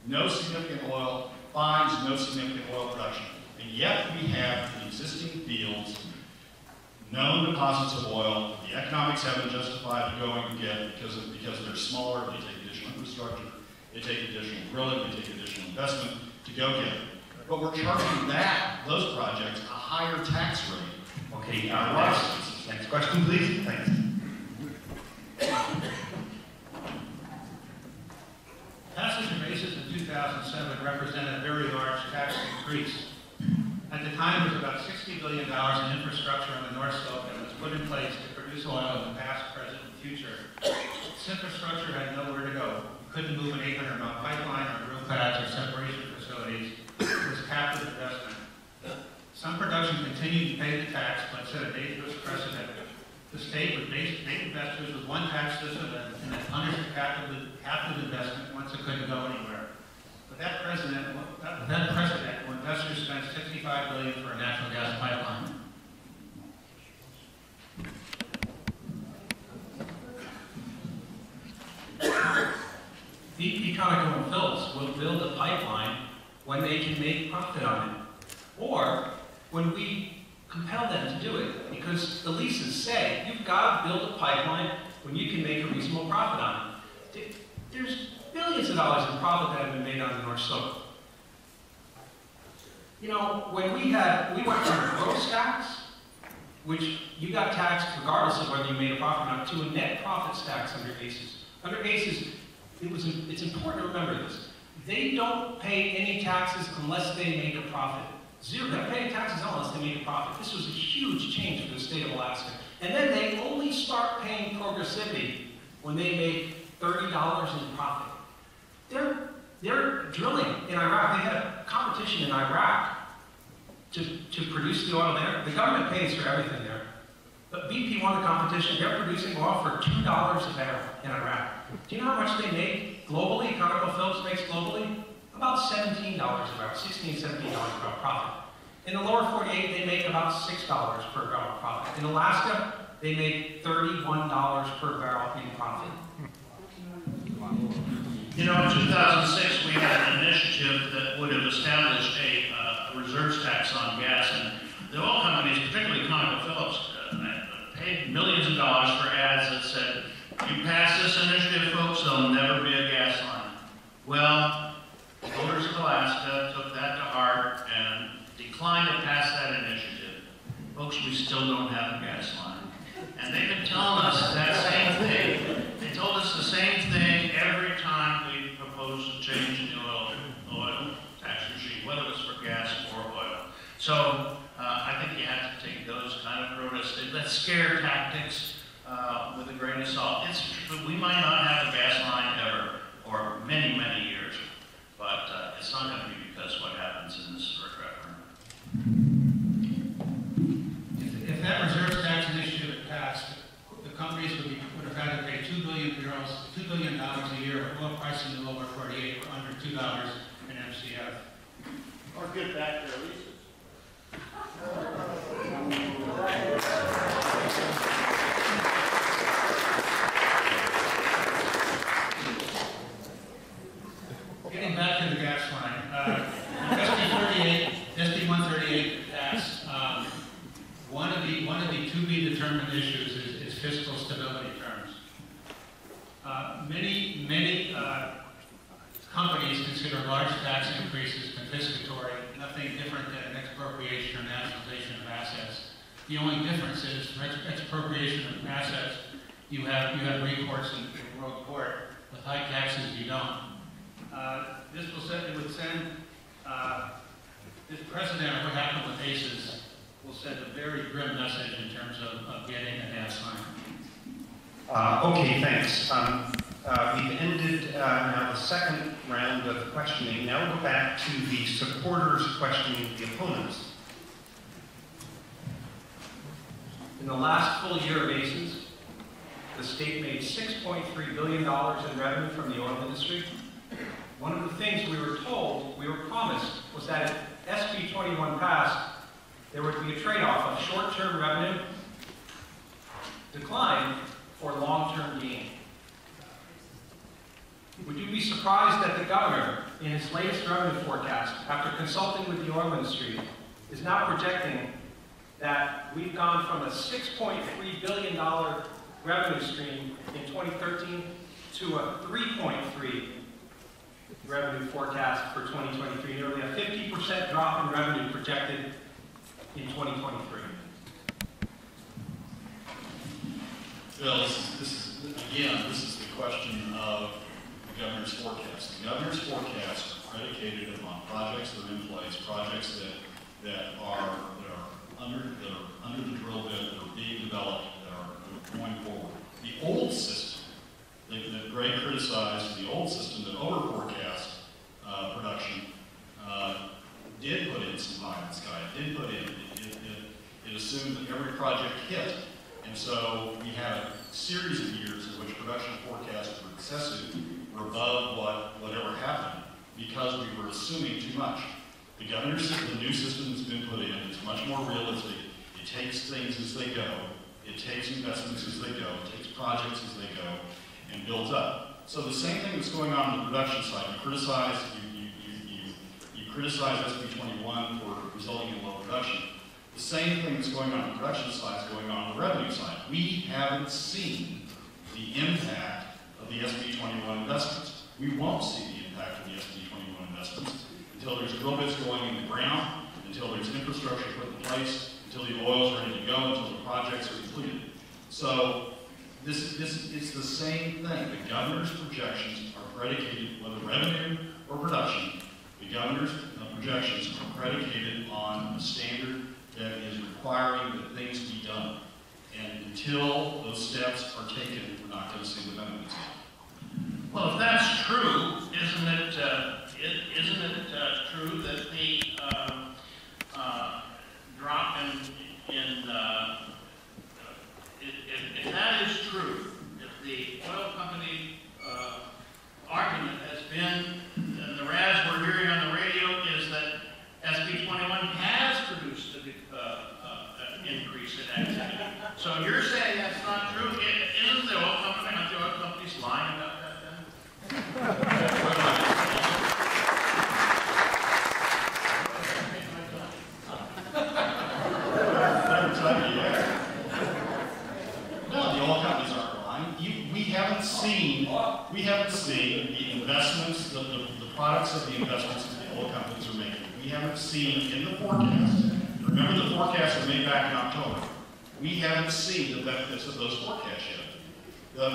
no significant oil finds, no significant oil production. And yet we have in existing fields known deposits of oil. The economics haven't justified to go and get because they're smaller, they take additional infrastructure, they take additional drilling, they take additional investment to go get it. But we're charging those projects a higher tax rate. Okay, next question, please. Thanks. Passage of basis in 2007 represented a very large tax increase. At the time, there was about $60 billion in infrastructure on the North Slope that was put in place to produce oil in the past, present, and future. This infrastructure had nowhere to go. You couldn't move an 800-mile pipeline or drill pads or separation facilities. It was captive investment. Some production continued to pay the tax, but set a dangerous precedent. The state would bait investors with one tax system and then punish the captive investment once it couldn't go anywhere. But that precedent, when investors spent $65 billion for a natural gas pipeline. BP, Conoco, and Phillips will build a pipeline when they can make profit on it, or when we compel them to do it, because the leases say you've got to build a pipeline when you can make a reasonable profit on it. There's billions of dollars in profit that have been made on the North Slope. You know, when we went from gross tax, which you got taxed regardless of whether you made a profit or not, to a net profits tax under ACES. Under ACES, it's important to remember this. They don't pay any taxes unless they make a profit. Zero. They're paying taxes unless they make a profit. This was a huge change for the state of Alaska. And then they only start paying progressivity when they make $30 in profit. They're drilling in Iraq. They had a competition in Iraq to produce the oil there. The government pays for everything there. But BP won the competition. They're producing oil for $2 a barrel in Iraq. Do you know how much they make globally? ConocoPhillips makes globally? About $17 a barrel, $16, $17 per barrel profit. In the lower 48, they make about $6 per barrel profit. In Alaska, they make $31 per barrel in profit. You know, in 2006, we had an initiative that would have established a reserves tax on gas, and the oil companies, particularly ConocoPhillips, paid millions of dollars for ads that said, you pass this initiative, folks, there'll never be a gas line. Well, the voters of Alaska took that to heart and declined to pass that initiative. Folks, we still don't have a gas line. And they've been telling us that same thing. They told us the same thing every time we proposed a change in the oil tax regime, whether it was for gas or oil. So I think you have to take those kind of protests, that scare tactics with a grain of salt. We might not have a gas line ever, or many, many years, but it's not going to be because what happens in this referendum. If that reserve tax initiative had passed, the companies would have had to pay $2 billion a year of oil prices in the lower 48 or under $2 an MCF. Or get back their leases. Getting back to the gas line, SB 138 passed. One of the to-be-determined issues is fiscal stability terms. Many companies consider large tax increases confiscatory, nothing different than an expropriation or nationalization of assets. The only difference is for expropriation of assets, you have recourse in world court. With high taxes, you don't. This would send, this precedent of what happened with ACES will send a very grim message in terms of getting a gas line. Okay, thanks. We've ended now the second round of questioning. Now we'll go back to the supporters questioning the opponents. In the last full year of ACES, the state made $6.3 billion in revenue from the oil industry. One of the things we were promised, was that if SB 21 passed, there would be a trade-off of short-term revenue decline for long-term gain. Would you be surprised that the governor, in his latest revenue forecast, after consulting with the oil industry, is now projecting that we've gone from a $6.3 billion revenue stream in 2013 to a $3.3 revenue forecast for 2023, nearly a 50% drop in revenue projected in 2023. Bill, this is the question of the governor's forecast. The governor's forecasts are predicated upon projects that are in place, projects that are under the drill bit, that are being developed, that are going forward. The old system that Gregg criticized, the old system that over-forecast production, did put in some pie in the sky. It did put in, it assumed that every project hit. And so we had a series of years in which production forecasts were excessive, were above whatever happened, because we were assuming too much. The new system that's been put in is much more realistic. It takes things as they go. It takes investments as they go. It takes projects as they go, and builds up. So the same thing that's going on the production side. You criticize SB 21 for resulting in low production. The same thing that's going on the production side is going on the revenue side. We haven't seen the impact of the SB 21 investments. We won't see the impact of the SB 21 investments until there's drill bits going in the ground, until there's infrastructure put in place, until the oil's ready to go, until the projects are completed. So this is the same thing. The governor's projections are predicated, whether revenue or production, the governor's projections are predicated on a standard that is requiring that things be done. And until those steps are taken, we're not going to see the benefits. Well, if that's true, isn't it true that the drop if that is true, if the oil company argument has been, and the RAS we're hearing on the radio is that SB 21 has produced an increase in activity. So you're saying that's not true? Isn't the oil company, aren't the oil companies lying about that then? No, the oil companies aren't lying. We haven't seen the investments, the products of the investments that the oil companies are making. We haven't seen in the forecast. Remember, the forecasts were made back in October. We haven't seen the benefits of those forecasts yet.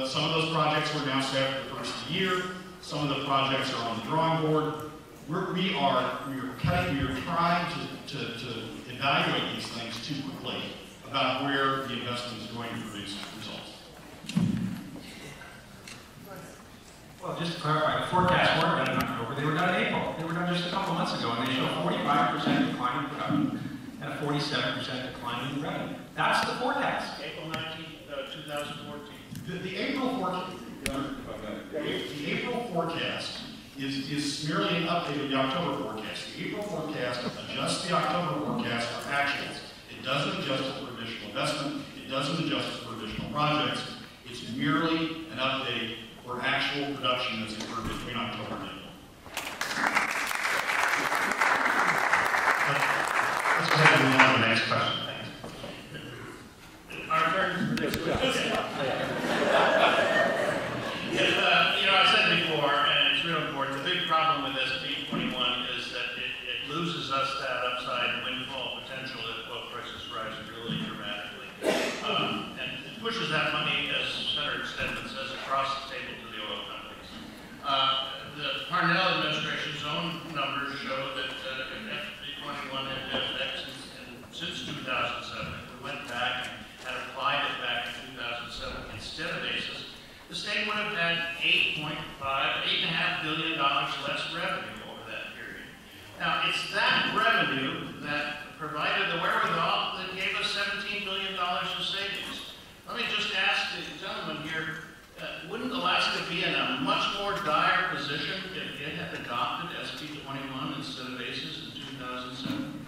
Some of those projects were announced after the first of the year. Some of the projects are on the drawing board. We are trying to evaluate these things too quickly about where the investment is going to produce results. Well, just to clarify, the forecasts weren't done in October, they were done in April. They were done just a couple months ago, and they show 45% decline in production and a 47% decline in revenue. That's the forecast. April 19th, 2014. The April forecast is merely an update of the October forecast. The April forecast adjusts the October forecast for actions. It doesn't adjust it for additional investment. It doesn't adjust it for additional projects. It's merely an update for actual production that's occurred between October and April. Let's go ahead and move on to the next question. Thanks. Our turn for this question. I said before, and it's real important, the big problem with SB 21 is that it loses us that upside windfall potential if oil prices rise really dramatically. And it pushes that money, as Senator Stedman says, across the table to the oil companies. Parnell administration's own numbers show that FB21 had been effective since 2007. If we went back and had applied it back in 2007 instead of ACES, the state would have had $8.5 billion less revenue over that period. Now, it's that revenue that provided the wherewithal that gave us $17 billion of savings. Let me just ask the gentleman here, wouldn't Alaska be in a much more dire position if it had adopted SB 21 instead of ACES in 2007?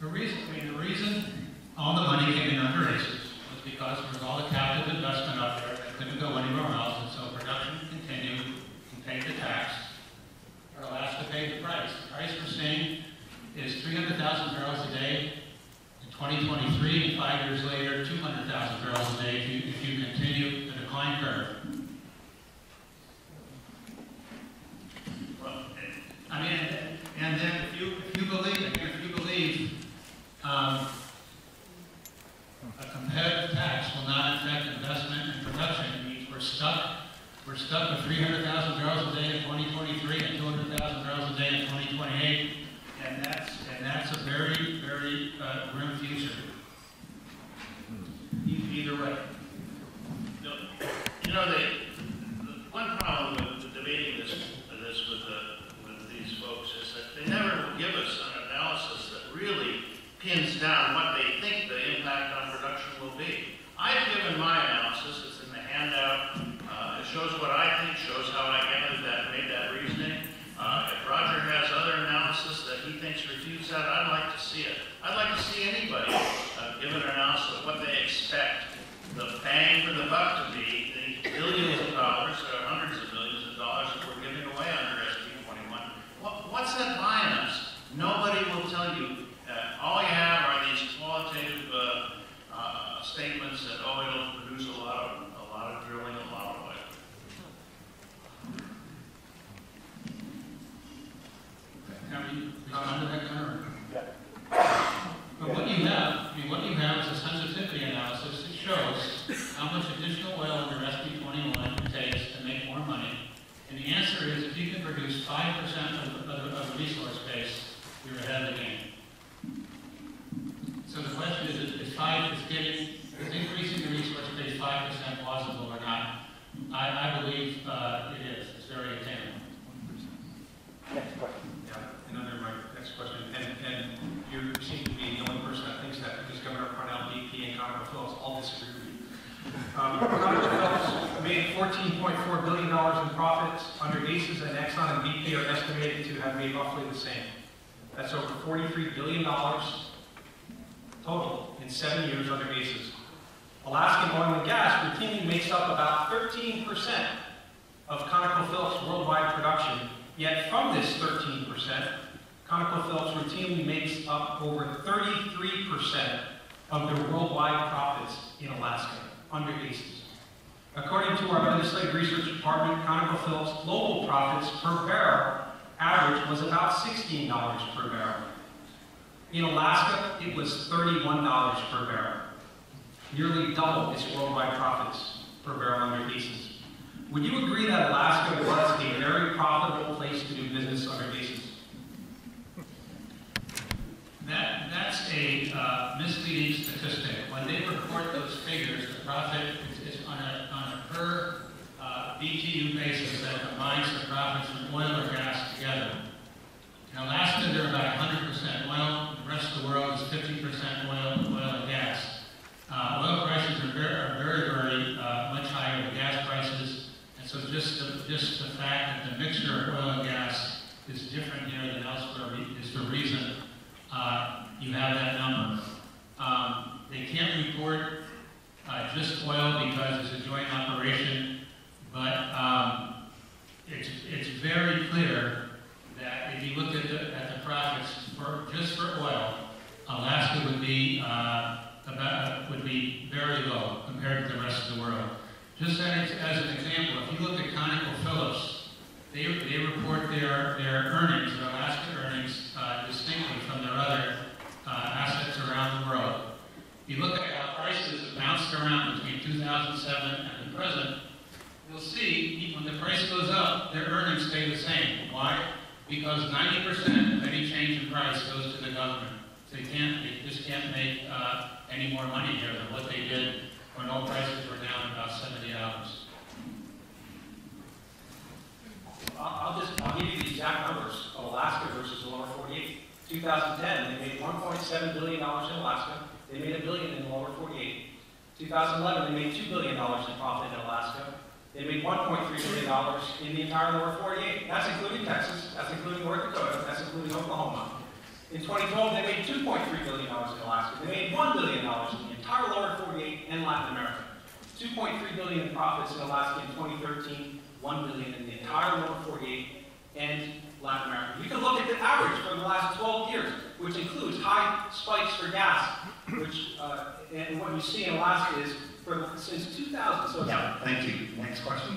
The reason all the money came in under ACES was because there was all the captive investment up there that couldn't go anywhere else, and so production continued and paid the tax, or Alaska paid the price. The price we're seeing is 300,000 barrels a day in 2023, and 5 years later, 200,000 barrels a day if you continue the decline curve. Well, I mean, and then if you believe a competitive tax will not affect investment and production, it means we're stuck with 300,000 barrels a day in 2023 and 200,000 barrels a day in 2028, and that's a very, very grim future. Either way. You know, the one problem with debating this with these folks is that they never will give us an analysis that really pins down what they think the impact on production will be. I've given my analysis. It's in the handout. It shows what I think, shows how I made that reasoning. If Roger has other analysis that he thinks refutes that, I'd like to see it. I'd like to see anybody give an analysis of what they expect the bang for the buck to be, the billions of dollars, or hundreds of millions of dollars that we're giving away under SB 21. What's that buying us? Nobody will tell you. All you have are these qualitative statements that, oh, it'll produce a lot of drilling, a lot of oil. Can we respond to that, Connor? But what you have is a sensitivity analysis that shows how much additional oil under SB 21 it takes to make more money. And the answer is, if you can produce 5% of the resource base, you're ahead of the game. So the question is increasing the resource base 5% plausible or not? I believe it is. It's very attainable. Next question. Yeah, and under my next question, and you seem to be the only person that thinks that, because Governor Parnell, BP, and ConocoPhillips all disagree with you. ConocoPhillips made $14.4 billion in profits under ACES, and Exxon and BP are estimated to have made roughly the same. That's over $43 billion total in 7 years under ACES. Alaskan oil and gas routinely makes up about 13% of ConocoPhillips' worldwide production, yet from this 13%, ConocoPhillips routinely makes up over 33% of their worldwide profits in Alaska under ACES. According to our legislative research department, ConocoPhillips' global profits per barrel average was about $16 per barrel. In Alaska, it was $31 per barrel, nearly double its worldwide profits per barrel under ACES. Would you agree that Alaska was a very profitable place to do business under ACES? That's a misleading statistic. When they report those figures, the profit is on a per BTU basis that combines the profits from oil or gas together. In Alaska, they're about 100% oil. The rest of the world is 50% oil and gas. Oil prices are very much higher than gas prices, and so just the fact that the mixture of oil and gas is different here than elsewhere is the reason you have that number. They can't report just oil because it's a joint operation, but it's very clear that if you look at the profits just for oil, Alaska would be very low compared to the rest of the world. Just as an example, if you look at ConocoPhillips, they report their earnings, their Alaska earnings, distinctly from their other assets around the world. If you look at how prices have bounced around between 2007 and the present, price goes up, their earnings stay the same. Why? Because 90% of any change in price goes to the government. So they just can't make any more money here than what they did when oil prices were down about $70. I'll give you the exact numbers of Alaska versus the lower 48. 2010, they made $1.7 billion in Alaska. They made $1 billion in the lower 48. 2011, they made $2 billion in profit in Alaska. They made $1.3 billion in the entire lower 48. That's including Texas, that's including North Dakota, that's including Oklahoma. In 2012, they made $2.3 billion in Alaska. They made $1 billion in the entire lower 48 and Latin America. $2.3 billion in profits in Alaska in 2013, $1 billion in the entire lower 48 and Latin America. You can look at the average for the last 12 years, which includes high spikes for gas, which, and what you see in Alaska is since 2000. So Yeah, thank you. Next question.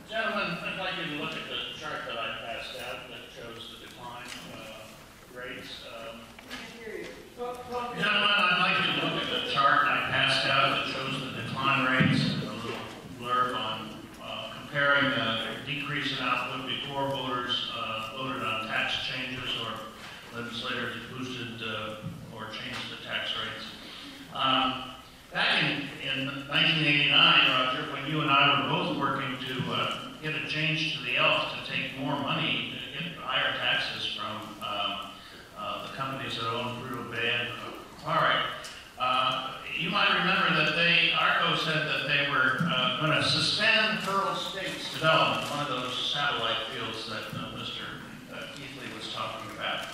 Gentlemen, I'd like you to look at the chart that I passed out that shows the decline rates. Gentlemen, I'd like you to look at the chart I passed out that shows the decline rates and a little blurb on comparing the decrease in output before voters voted on tax changes or legislators boosted or changed the tax rates. Back in 1989, Roger, when you and I were both working to get a change to the ELF to take more money, to get higher taxes from the companies that own Prudhoe Bay and Quarry, you might remember that ARCO said that they were going to suspend Pearl State's development, one of those satellite fields that Mr. Keithley was talking about.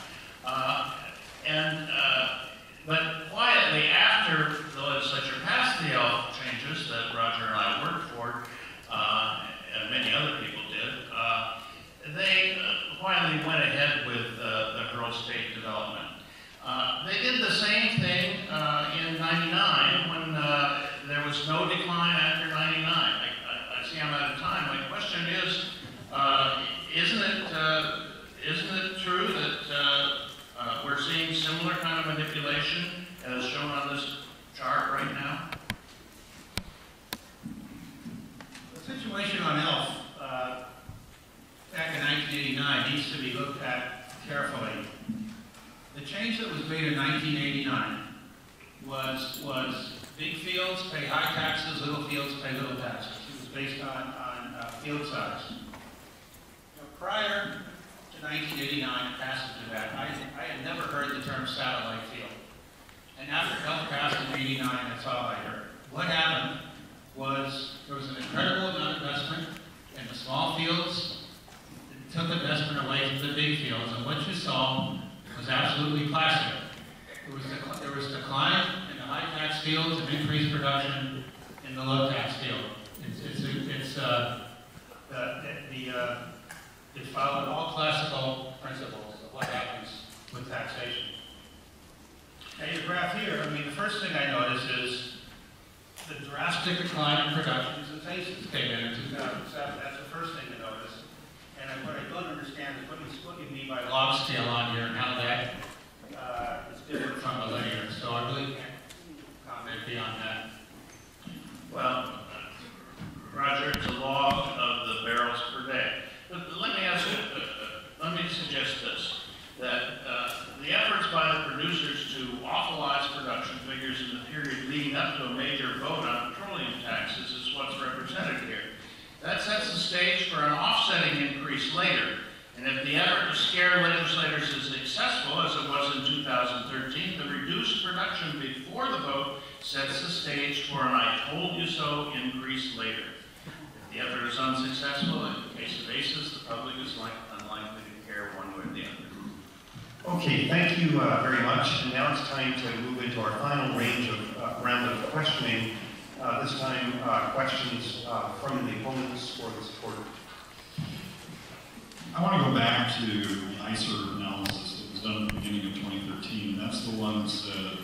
But quietly, after the legislature passed the ELF changes that Roger and I worked for, and many other people did, they quietly went ahead with the Pearl State development. They did the same thing in '99 when there was no decline after '99. I see I'm out of time. My question is, isn't it true that we're seeing similar kind of manipulation as shown on this chart right now? The situation on ELF back in 1989 needs to be looked at carefully. The change that was made in 1989 was big fields pay high taxes, little fields pay little taxes. It was based on field size. Prior to 1989 passage of that, I had never heard the term satellite field. And after ELF passed in '89, that's all I heard. What happened was there was an incredible amount of investment in the small fields. It took investment away from the big fields, and what you saw was absolutely classic. There was decline in the high tax fields and increased production in the low tax field. It followed all classical principles of what happens with taxation. Now your graph here, I mean, the first thing I notice is the drastic decline in production since ACES came in 2007. That's the first thing to notice. And what I don't understand is what you mean by log scale on here and how that is different from a linear. So I really can't comment beyond that. Well, Roger, it's a log of the barrels per day. But let me ask you, let me suggest this, that the efforts by the producers to awfulize production figures in the period leading up to a major vote on petroleum taxes is what's represented here. That sets the stage for an offsetting increase later. And if the effort to scare legislators is successful, as it was in 2013, the reduced production before the vote sets the stage for an I told you so increase later. If the effort is unsuccessful, in the case of ACES, the public is unlikely to care one way or the other. Okay, thank you very much. And now it's time to move into our final round of questioning. This time, questions from the opponents or the supporters. I want to go back to the ICER analysis that was done at the beginning of 2013, and that's the one that said,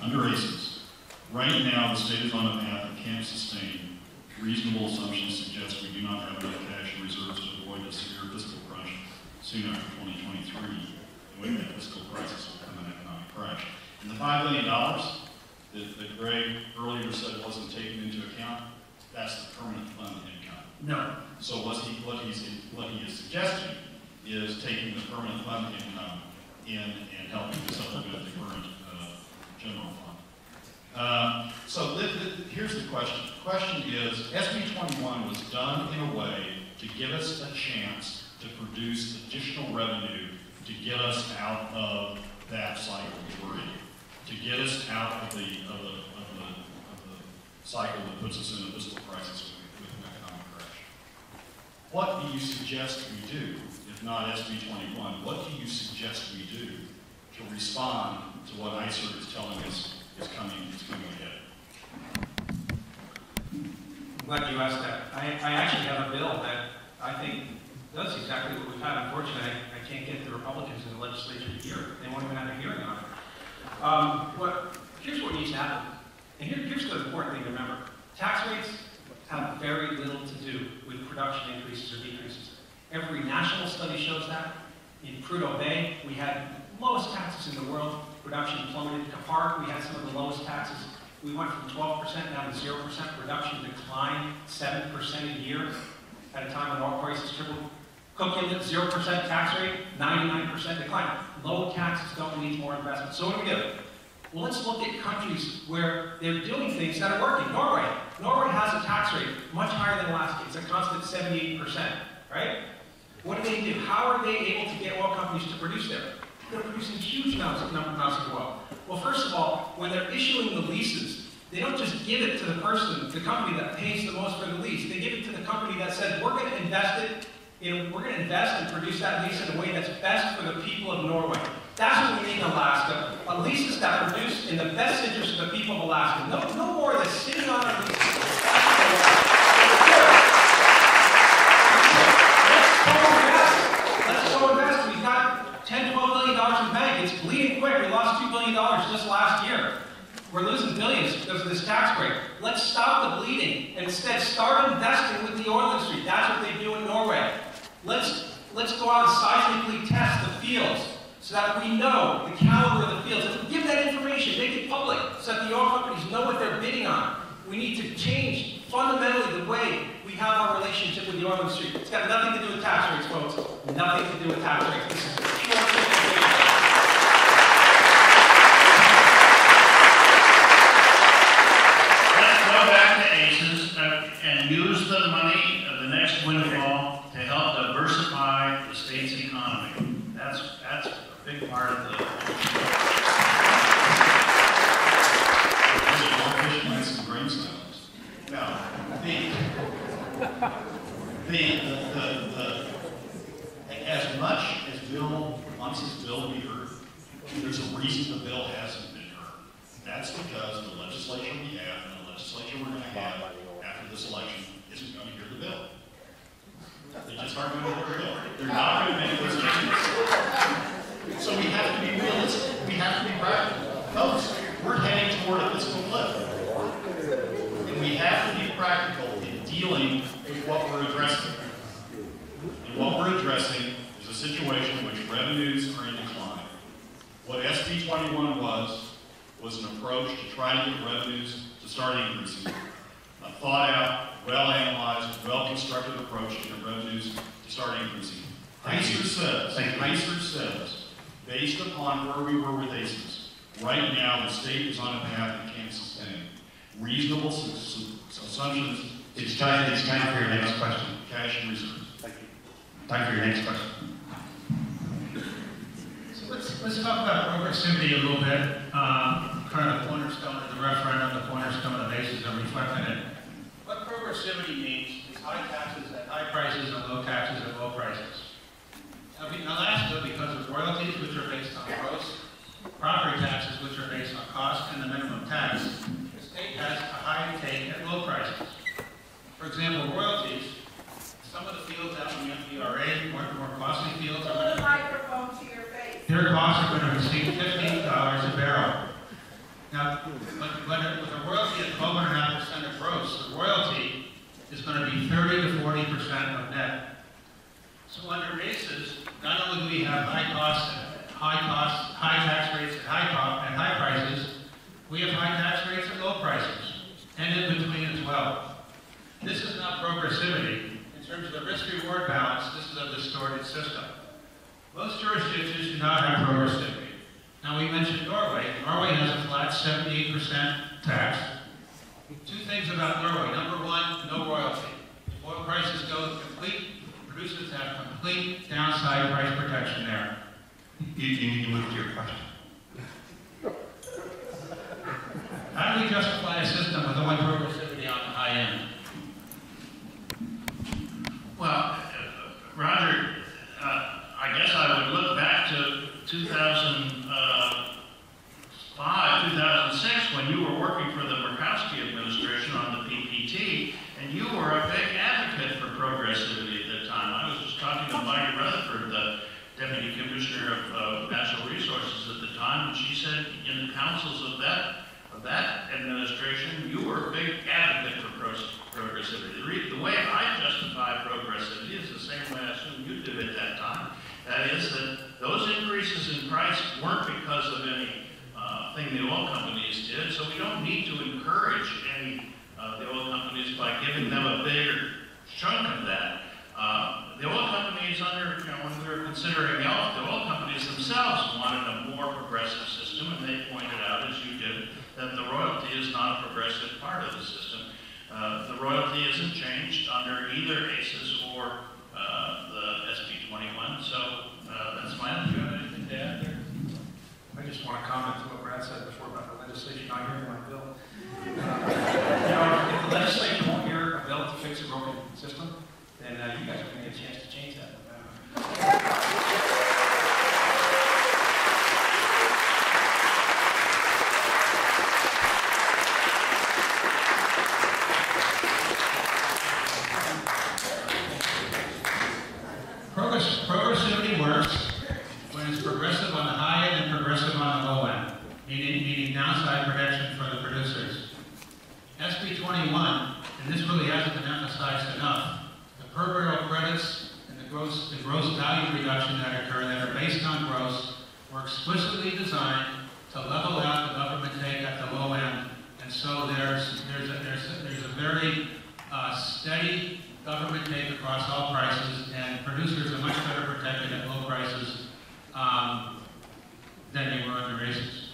under ACES, right now the state is on a path that can't sustain. Reasonable assumptions suggest we do not have enough cash and reserves to avoid a severe fiscal crunch soon after 2023. And with that fiscal crisis will come an economic crash. And the $5 billion that Gregg earlier said wasn't taken into account, that's the permanent fund income. No. So what he is suggesting is taking the permanent fund income in and helping to supplement the current general fund. So here's the question. The question is, SB 21 was done in a way to give us a chance to produce additional revenue to get us out of that cycle we're in, to get us out of the cycle that puts us in a fiscal crisis with an economic crash. What do you suggest we do, if not SB 21? What do you suggest we do to respond to what ICER is telling us is coming ahead? I'm glad you asked that. I actually have a bill that I think does exactly what we've had. Unfortunately, I can't get the Republicans in the legislature to hear it. They won't even have a hearing on it. Here's what needs to happen. And here's the important thing to remember. Tax rates have very little to do with production increases or decreases. Every national study shows that. In Prudhoe Bay, we had lowest taxes in the world. Production plummeted. Qatar, we had some of the lowest taxes. We went from 12% down to 0%. Production declined 7% a year at a time when oil prices tripled. Cook Inlet, 0% tax rate, 99% decline. Low taxes don't need more investment. So what do we do? Well, let's look at countries where they're doing things that are working. Norway has a tax rate much higher than Alaska. It's a constant 78%, right? What do? How are they able to get oil companies to produce there? They're producing huge amounts of oil. Well, first of all, when they're issuing the leases, they don't just give it to the person, the company that pays the most for the lease. They give it to the company that says, we're going to invest it. We're going to invest and produce that lease in a way that's best for the people of Norway. That's what we need in Alaska. Leases that produce in the best interest of the people of Alaska. No more of this sitting on our leases. Let's go invest. We've got $10, $12 billion in the bank. It's bleeding quick. We lost $2 billion just last year. We're losing billions because of this tax break. Let's stop the bleeding and instead start investing with the oil industry. That's what they do in Norway. Let's go out and seismically test the fields so that we know the caliber of the fields. And give that information, make it public, so that the oil companies know what they're bidding on. We need to change fundamentally the way we have our relationship with the oil industry. It's got nothing to do with tax rates, folks. Nothing to do with tax rates. This is pure simplification. Let's go back to ACES and use the money of the next windfall to help diversify the state's economy. That's a big part of the. Now, as much as Bill wants his bill to be heard, there's a reason the bill hasn't been heard. That's because the legislature we have and the legislature we're going to have after this election isn't going to hear the bill. They just aren't going to hear the bill. They're not going to make those changes. So we have to be realistic. We have to be practical. Folks, we're heading toward a fiscal cliff. And we have to be practical in dealing with what we're addressing. And what we're addressing is a situation in which revenues are in decline. What SB 21 was an approach to try to get revenues to start increasing. A thought-out, well-analyzed, well-constructed approach to get revenues to start increasing. ICER says, based upon where we were with ACES, right now the state is on a path that can't sustain reasonable assumptions. It's time for your next question. Cash and reserves. Thank you. Time for your next question. So let's talk about progressivity a little bit. Kind of the cornerstone of the referendum, the cornerstone of the basis of reflecting it. What progressivity means is high taxes at high prices and low taxes at low prices. Now, in Alaska, because of royalties, which are based on gross, property taxes, which are based on cost, and the minimum tax, the state has a high take at low prices. For example, royalties, some of the fields out in the FDRA, more costly fields, Pull the microphone to your face. their costs are going to receive $15 a barrel. Now, with a royalty at 12.5% of gross, the royalty is going to be 30 to 40% of net. So under ACES, not only do we have high tax rates at high terms of the risk-reward balance, this is a distorted system. Most jurisdictions do not have progressivity. Now, we mentioned Norway. Norway has a flat 78% tax. Two things about Norway. Number one, no royalty. If oil prices go complete, producers have complete downside price protection there. You need to move to your question. How do we justify a system with only progressivity on the high end? Well, Roger, I guess I would look back to 2005, 2006, when you were working for the Wielechowski administration on the PPT, and you were a big advocate for progressivity at that time. I was just talking to Marty Rutherford, the Deputy Commissioner of Natural Resources at the time, and she said in the councils of that administration, you were a big advocate for progressivity. The way I justify progressivity is the same way I assume you did at that time. That is that those increases in price weren't because of any thing the oil companies did, so we don't need to encourage any the oil companies by giving them a bigger chunk of that. The oil companies when we were considering the oil companies themselves wanted a more progressive system, and they pointed out, as you did, that the royalty is not a progressive part of the system. The royalty isn't changed under either ACES or the SB 21, so that's my own. Do you have anything to add there? I just want to comment to what Brad said before about the legislation not hearing my bill. If the legislature won't hear a bill to fix a broken system, then you guys are going to get a chance to change that. Progressivity works when it's progressive on the high end and progressive on the low end, meaning downside protection for the producers. SB 21, and this really hasn't been emphasized enough, the per barrel credits and the gross value reduction that occur that are based on gross were explicitly designed to level out the government take at the low end, and so there's a very steady government take across all prices, and producers are much better protected at low prices than they were under ACES.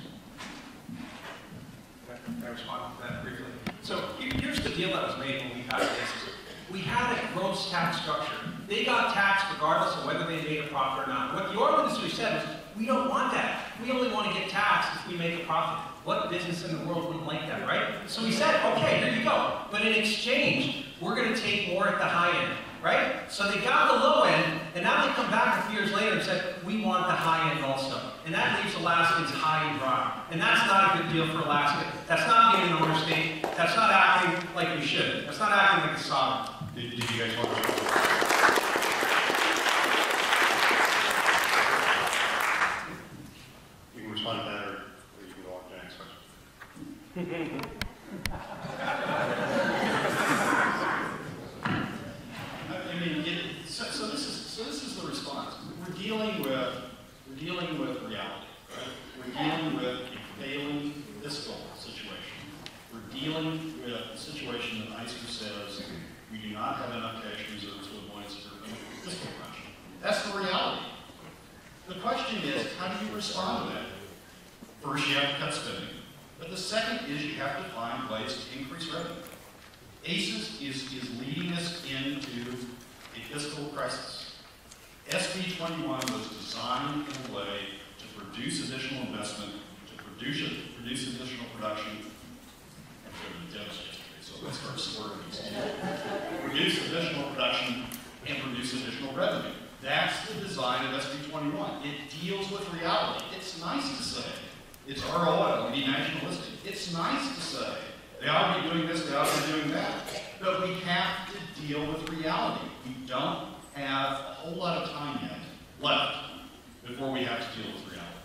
Can I respond to that briefly? So here's the deal that was made when we passed ACES. We had a gross tax structure. They got taxed regardless of whether they made a profit or not. What the oil industry said was, we don't want that. We only want to get taxed if we make a profit. What business in the world wouldn't like that, right? So we said, okay, here you go. But in exchange, we're going to take more at the high end, right? So they got the low end, and now they come back a few years later and said, we want the high end also. And that leaves Alaskans high and dry. And that's not a good deal for Alaska. That's not being an owner state. That's not acting like we should. That's not acting like a sovereign. Did you guys want to? You can respond to that, or you can go on to the next question. So this is the response. We're dealing with reality, right? We're dealing with a failing fiscal situation. We're dealing with a situation that ICER says we do not have enough cash reserves to avoid fiscal crunch. That's the reality. The question is, how do you respond to that? First, you have to cut spending. But the second is you have to find ways to increase revenue. ACES is leading us into a fiscal crisis. SB 21 was designed in a way to produce additional investment, to produce additional production. I'm going to Deb's yesterday, so let's start swerving these two. Produce additional production and produce additional revenue. That's the design of SB 21. It deals with reality. It's nice to say it's our oil, we be nationalistic. It's nice to say they ought to be doing this, they ought to be doing that. But we have to deal with reality. We don't have a whole lot of time yet left before we have to deal with reality.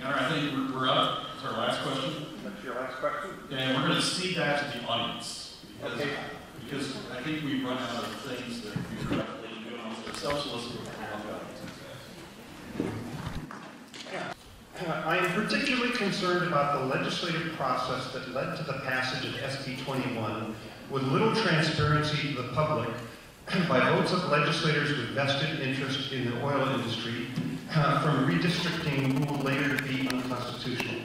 All right, I think we're up. That's our last question. That's your last question? And we're going to cede that to the audience. Because I think we've run out of things that we were doing on ourselves. I am particularly concerned about the legislative process that led to the passage of SB 21 with little transparency to the public by votes of legislators with vested interest in the oil industry from redistricting who will later be unconstitutional.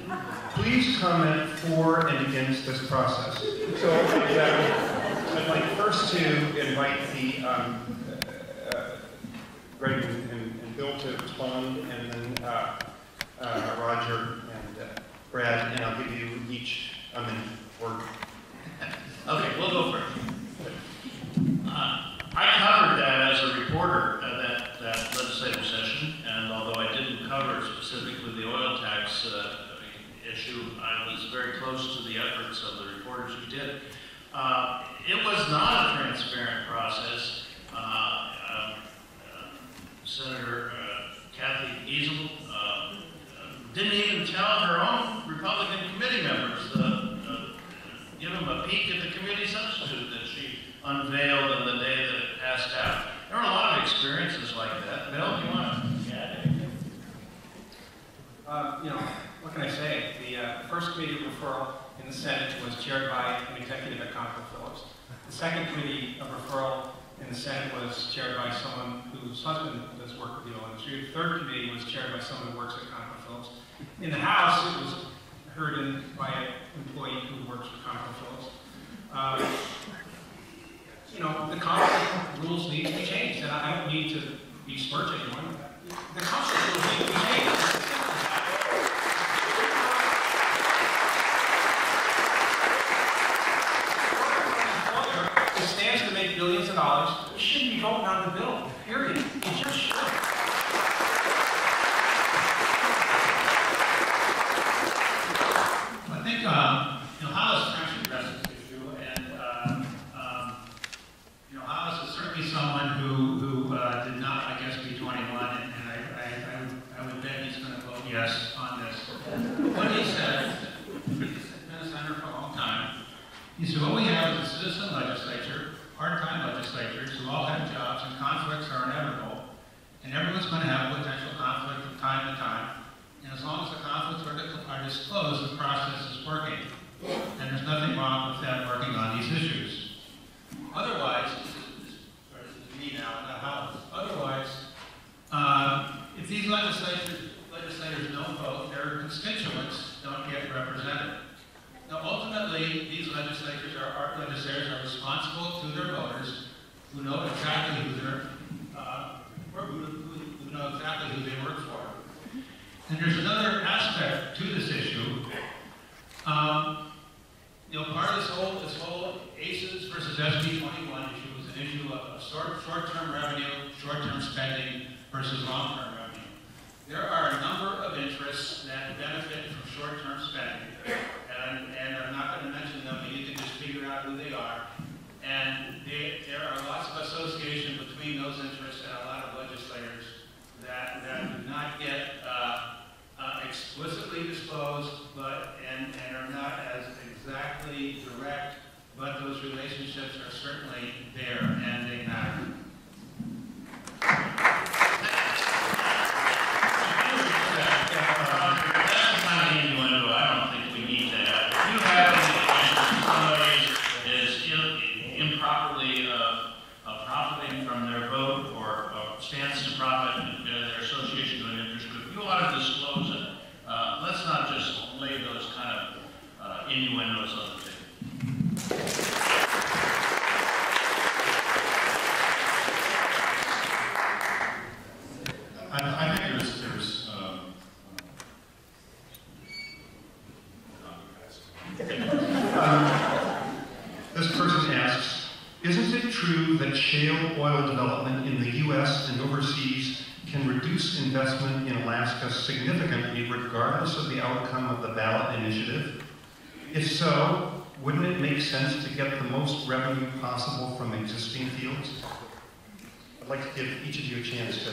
Please comment for and against this process. So I'd like first to invite the Gregg and Bill to respond, and then Roger and Brad, and I'll give you each a minute. Okay, we'll go first. I covered that as a reporter at that legislative session, and although I didn't cover specifically the oil tax issue, I was very close to the efforts of the reporters who did. It was not a transparent process. Senator Keithley didn't even tell her own Republican committee members, give them a peek at the committee substitute that she unveiled on the day that it passed out. There were a lot of experiences like that. Bill, do you want to add anything? What can I say? The first committee referral in the Senate was chaired by an executive at ConocoPhillips. The second committee of referral in the Senate was chaired by someone whose husband does work with the oil industry. The third committee was chaired by someone who works at ConocoPhillips. In the House, it was heard by an employee who works for ConocoPhillips. The conflict rules need to be changed, and I don't need to besmirch anyone. The conflict rules need to be changed. It stands to make billions of dollars. We shouldn't be voting on the bill, period. You just should. I think Hollis actually addressed this issue, and Hollis is certainly someone who did not, I guess, be 21, and I would bet he's going to vote yes on this. What he said, he's been a senator for a long time. He said, what we have is a citizen legislature, part-time legislatures who all have jobs, and conflicts are inevitable, and everyone's going to have potential conflict from time to time. And as long as the conflicts are disclosed, the process is working. And there's nothing wrong with them working on these issues. Otherwise, this is me now, not Hollis. Otherwise, if these legislators don't vote, their constituents don't get represented. Now, ultimately, these legislators are responsible to their voters who know exactly who they work for. And there's another aspect to this issue. Part of this whole ACES versus SB 21 issue is an issue of short-term revenue, short-term spending versus long-term revenue. There are a number of interests that benefit from short-term spending, and I'm not going to mention them, but you can just figure out who they are. And there are lots of association between those interests and a lot of legislators that do not get explicitly disclosed, and are not as exactly direct, but those relationships are certainly there, and they matter. That's the kind of innuendo I don't think we need to have. If you have any somebody is improperly profiting from their vote or stands to profit their association to an interest group, you ought to disclose it. Let's not just lay those kind of innuendos on the table. I think there's This person asks, isn't it true that shale oil development in the U.S. and overseas can reduce investment in Alaska significantly regardless of the outcome of the ballot initiative? If so, wouldn't it make sense to get the most revenue possible from existing fields? I'd like to give each of you a chance to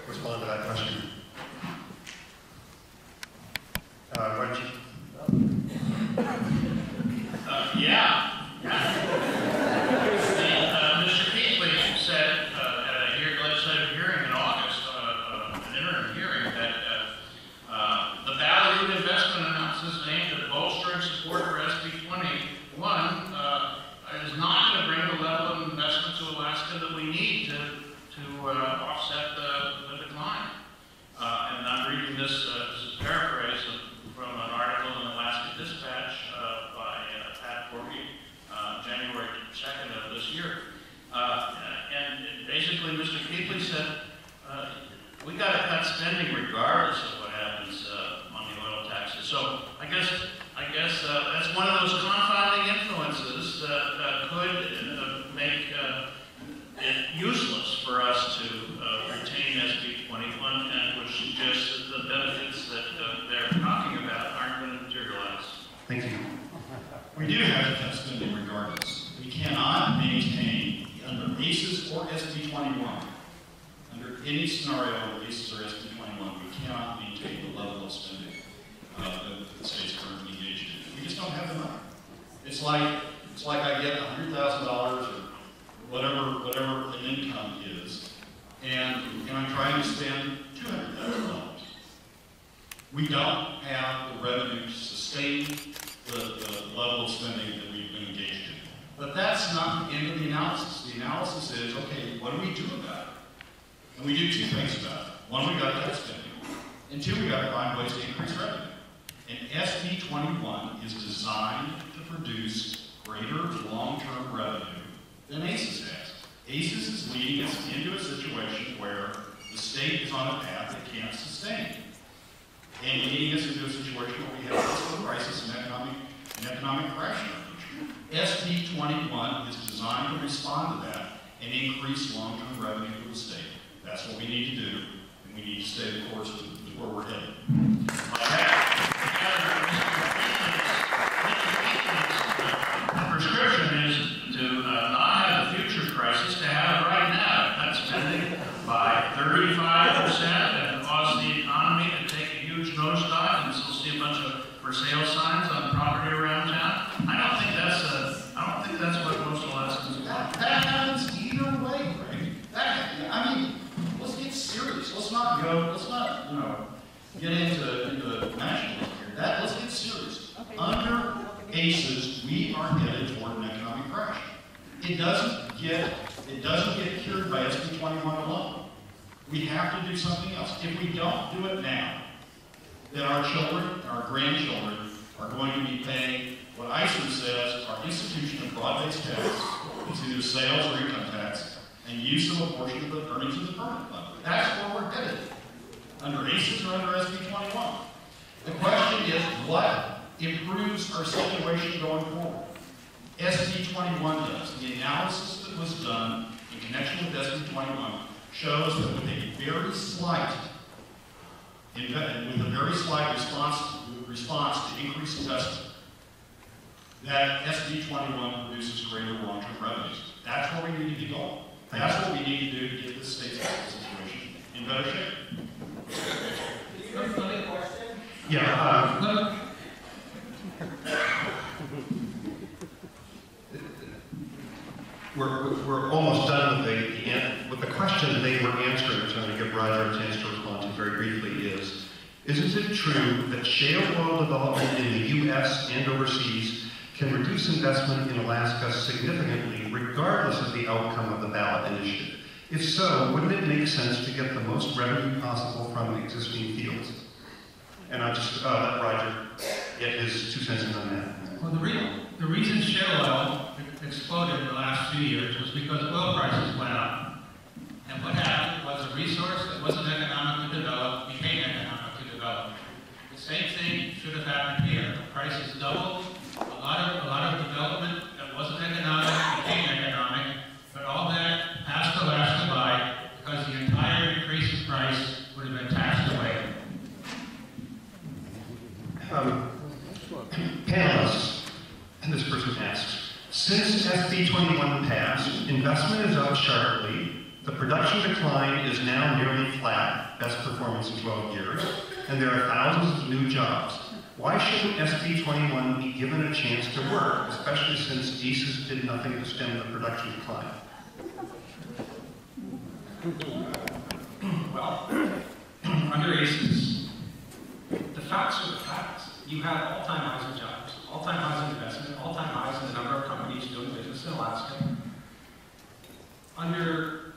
respond to that question. Why don't you? Yeah. Mr. Keithley said at a legislative hearing in August, an interim hearing, that 22nd of this year. And basically, Mr. Keithley said, we got to cut spending regardless of what happens on the oil taxes. So I guess that's one of those confounding influences that could make it useless for us to retain SB 21, and which suggests that the benefits that they're talking about aren't going to materialize. Thank you. We do have to cut spending regardless. We cannot maintain under ACES or SB 21, under any scenario with ACES or SB 21, we cannot maintain the level of spending that the state's currently engaged in. We just don't have the money. It's like I get $100,000 or whatever an income is, and I'm trying to spend $200,000. We don't have the revenue to sustain the level of spending that we've been engaged in. But that's not the end of the analysis. The analysis is, okay, what do we do about it? And we do two things about it. One, we got to cut spending. And two, we got to find ways to increase revenue. And SB 21 is designed to produce greater long-term revenue than ACES has. ACES is leading us into a situation where the state is on a path it can't sustain, and leading us into a situation where we have a fiscal crisis and economic crash in our future. SB 21 is designed to respond to that and increase long-term revenue for the state. That's what we need to do, and we need to stay the course with where we're headed. The prescription is to not have a future crisis, to have it right now. Cut spending by 35% and cause the economy to take a huge nosedive, and we'll see a bunch of for sale signs on property around town. I don't think that's what most Alaskans want. That happens either way, Greg. I mean, let's get serious. Let's not get into nationalism here. Let's get serious. Under ACES, we are headed toward an economic crash. It doesn't get cured by SB 21 alone. We have to do something else. If we don't do it now, then our children, our grandchildren, are going to be paying what ISO says our institution of broad-based tax is either sales or income tax, and use of a portion of the earnings of the permanent fund. That's where we're headed, under ACES or under SB 21. The question is, what improves our situation going forward? SB 21 does. The analysis that was done in connection with SB 21 shows that with a very slight response to increased investment, that SB 21 produces greater long-term revenues. That's where we need to be going. That's what we need to do to get the state's fiscal situation in better shape. Yeah. We're almost done with the question that they were answering, which I'm going to give Roger a chance to respond to very briefly, isn't it true that shale oil development in the U.S. and overseas can reduce investment in Alaska significantly regardless of the outcome of the ballot initiative? If so, wouldn't it make sense to get the most revenue possible from the existing fields? And I'll just let Roger get his 2 cents in on that. Well, the reason shale oil exploded in the last few years was because oil prices went up. And what happened was a resource that wasn't economically developed became economically developed. The same thing should have happened here. The prices doubled. A lot of development that wasn't economic became economic, but all that has to last by because the entire increase in price would have been taxed away. Panelists, and this person asks, since SB 21 passed, investment is up sharply, the production decline is now nearly flat, best performance in 12 years, and there are thousands of new jobs. Why shouldn't SB 21 be given a chance to work, especially since ACES did nothing to stem the production decline? Well, under ACES, the facts are the facts. You have all-time highs in jobs, all-time highs in investment, all-time highs in the number of companies doing business in Alaska. Under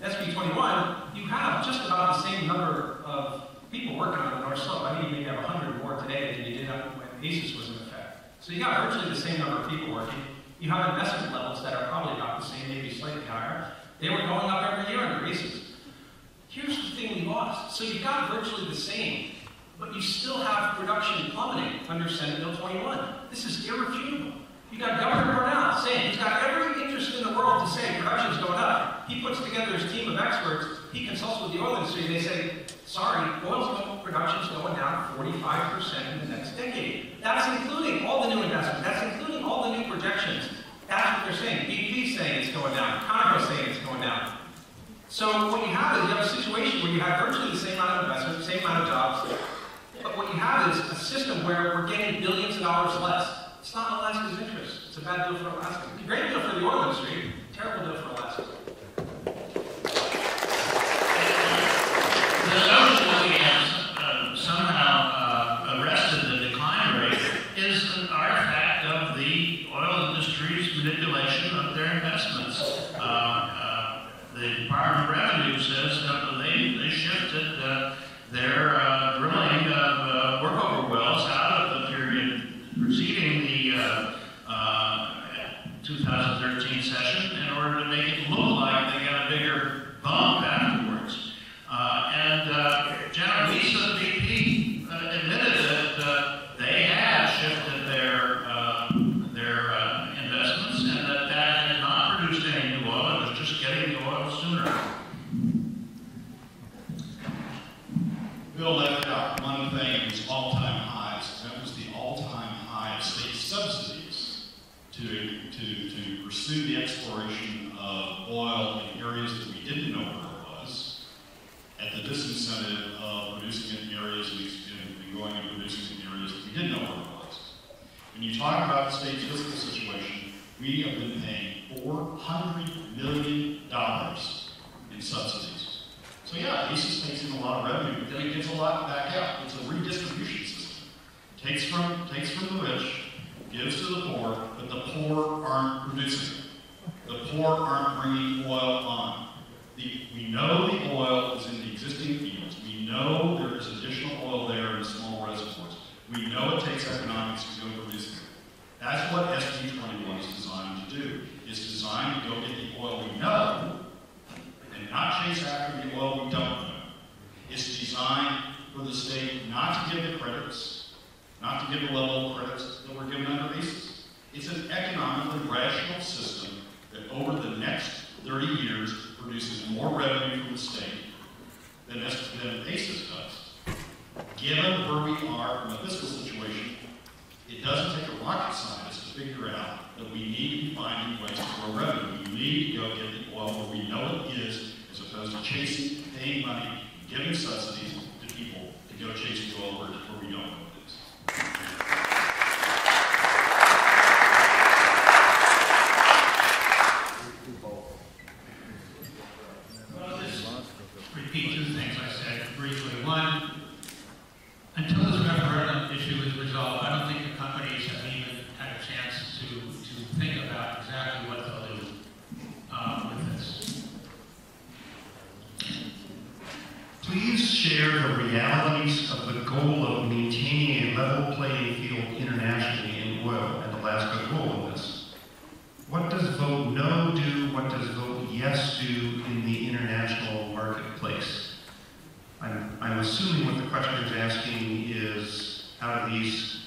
SB 21, you have just about the same number of people working on the North Slope. I think you maybe have 100 more today than you did when ACES was in effect. So you got virtually the same number of people working. You have investment levels that are probably about the same, maybe slightly higher. They were going up every year in raises. Here's the thing we lost. So you got virtually the same, but you still have production plummeting under Senate Bill 21. This is irrefutable. You got Governor Brownell saying he's got every interest in the world to say production's going up. He puts together his team of experts. He consults with the oil industry. They say, sorry, production's going down 45% in the next decade. That's including all the new investment. That's including all the new projections. That's what they're saying. BP's saying it's going down. Congress saying it's going down. So what you have is you have a situation where you have virtually the same amount of investment, same amount of jobs. But what you have is a system where we're getting billions of dollars less. It's not in Alaska's interest. It's a bad deal for Alaska. It's a great deal for the oil industry, terrible deal for Alaska. The notion that we have somehow arrested the decline rate is an artifact of the oil industry's manipulation of their investments. The Department of Revenue says that they shifted their drilling of workover wells out of the period preceding the 2013 session in order to make it look like they got a bigger bump afterwards. General Lisa, the VP, admitted that they had shifted their investments and that had not produced any new oil. It was just getting the oil sooner. Bill left out one thing at its all-time highs. That was the all-time high of state subsidies to pursue the exploration of oil in areas that we didn't know where it was, at the disincentive of producing it in areas and going and producing it in areas that we didn't know where it was. When you talk about the state's fiscal situation, we have been paying $400 million in subsidies. So yeah, ACES takes in a lot of revenue, but then it gives a lot back out. It's a redistribution system. Takes from the rich, gives to the poor, but the poor aren't producing it. The poor aren't bringing oil on. We know the oil is in the existing fields. We know there is additional oil there in small reservoirs. We know it takes economics to go producing it. That's what SB 21 is designed to do. It's designed to go get the oil we know and not chase after the oil we don't know. It's designed for the state not to give the credits, not to give the level of credits that were given under ACES. It's an economically rational system that over the next 30 years produces more revenue from the state than ACES does. Given where we are from a fiscal situation, it doesn't take a rocket scientist to figure out that we need to be finding ways to grow revenue. We need to go get the oil where we know it is, as opposed to chasing, paying money, giving subsidies to people to go chase the oil where we don't know it is. Well, just repeat two things I said briefly. One, until this referendum issue is resolved, I don't think the companies have even had a chance to think about exactly what they'll do with this. Please share the realities of the goal of maintaining a level playing field internationally in oil and Alaska's role in this. What does vote no do? What does vote yes do in the international marketplace? I'm assuming what the question is asking is, out of these,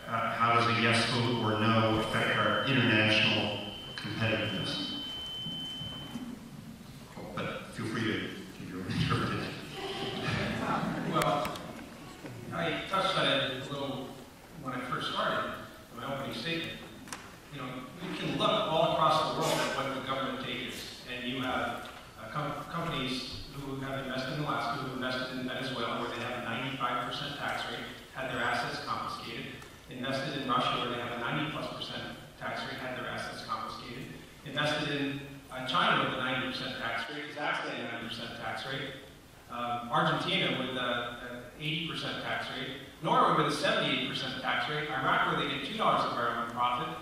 how does a yes vote or no affect our international competitiveness? But feel free to give your interpretation. Well, I touched on it a little when I first started, in my opening statement. You know, you can look all across the world at what the government take is, and you have companies who have invested in Alaska, who invested in Venezuela, where they have a 95% tax rate, had their assets confiscated, invested in Russia, where they have a 90+% tax rate, had their assets confiscated, invested in China with a 90% tax rate, Kazakhstan a 90% tax rate, Argentina with an 80% tax rate, Norway with a 78% tax rate, Iraq where they get $2 a barrel in profit.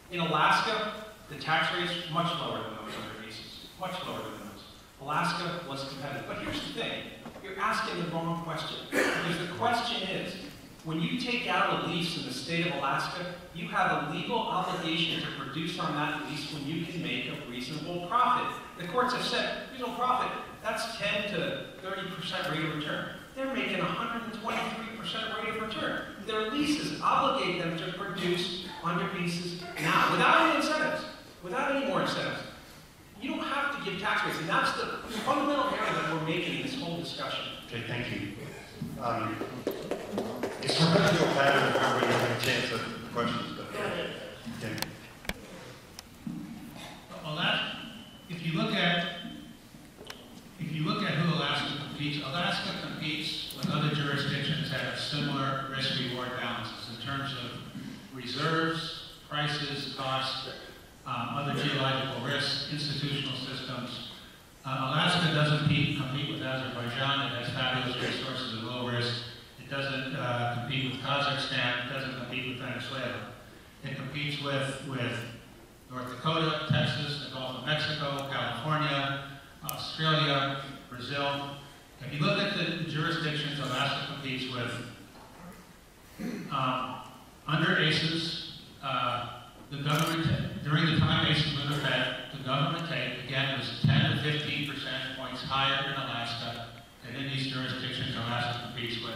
In Alaska, the tax rate is much lower than those other cases, much lower than those. Alaska was competitive. But here's the thing, you're asking the wrong question. Because the question is, When you take out a lease in the state of Alaska, you have a legal obligation to produce on that lease when you can make a reasonable profit. The courts have said, reasonable profit, that's 10 to 30% rate of return. They're making 123% rate of return. Their leases obligate them to produce under leases now, without any incentives, without any more incentives. You don't have to give tax rates, and that's the fundamental error that we're making in this whole discussion. Okay, thank you. It's a perpetual pattern of everybody having a chance at questions, but okay. Well, that, if you look at who Alaska competes with other jurisdictions that have similar risk-reward balances in terms of reserves, prices, costs, other geological risks, institutional systems. Alaska doesn't compete with Azerbaijan. It has fabulous resources at low risk. It doesn't compete with Kazakhstan. It doesn't compete with Venezuela. It competes with North Dakota, Texas, the Gulf of Mexico, California, Australia, Brazil. If you look at the jurisdictions Alaska competes with, under ACES, the government, during the time ACES was the Fed, the government take, again, was 10 to 15 percentage points higher in Alaska than in these jurisdictions Alaska competes with.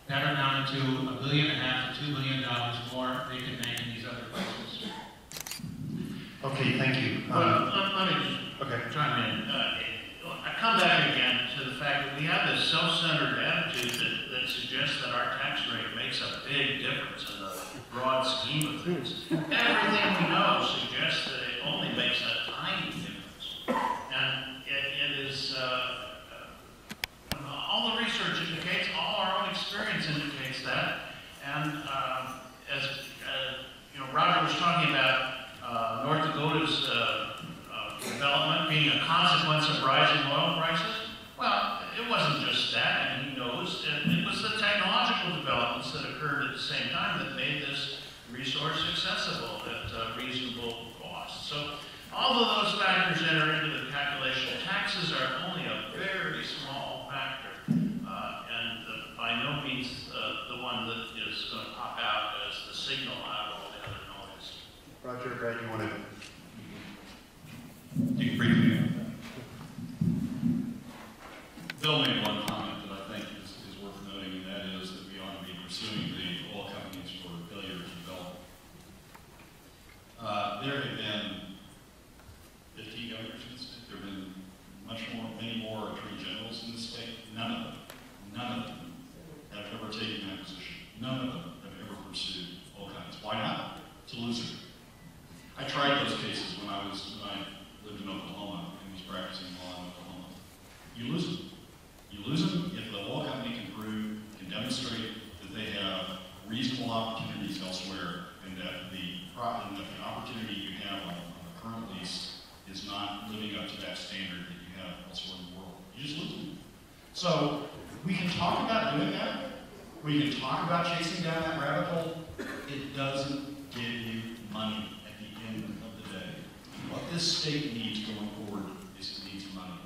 That amounted to $1.5 billion to $2 billion more they can make in these other places. Okay, thank you. Well, let me just chime in. I come back again to the fact that we have this self-centered attitude that suggests that our tax rate makes a big difference in the broad scheme of things. Everything we know suggests that it only makes a tiny difference. And it is, all the research indicates, all our own experience indicates that. And as Roger was talking about North Dakota's development being a consequence of rising oil prices, well, it wasn't just that, and he knows, it was the technological developments that occurred at the same time that made this resource accessible at reasonable cost. So all of those factors enter into the calculation. Taxes are only a very small factor, and by no means the one that is going to pop out as the signal out of all the other noise. Roger, Brad, you want to? You can briefly. Bill made one comment that I think is worth noting, and that is that we ought to be pursuing the oil companies for failure to develop. There have been 15 governors in the state. There have been many more attorney generals in the state. None of them have ever taken that position. None of them have ever pursued oil companies. Why not? It's a loser. I tried those cases when I lived in Oklahoma and was practicing law in Oklahoma. You lose them. You lose them if the oil company can demonstrate that they have reasonable opportunities elsewhere, and that the opportunity you have on the current lease is not living up to that standard that you have elsewhere in the world. You just lose them. So we can talk about doing that. We can talk about chasing down that rabbit hole. It doesn't give you money at the end of the day. What this state needs going forward is it needs money.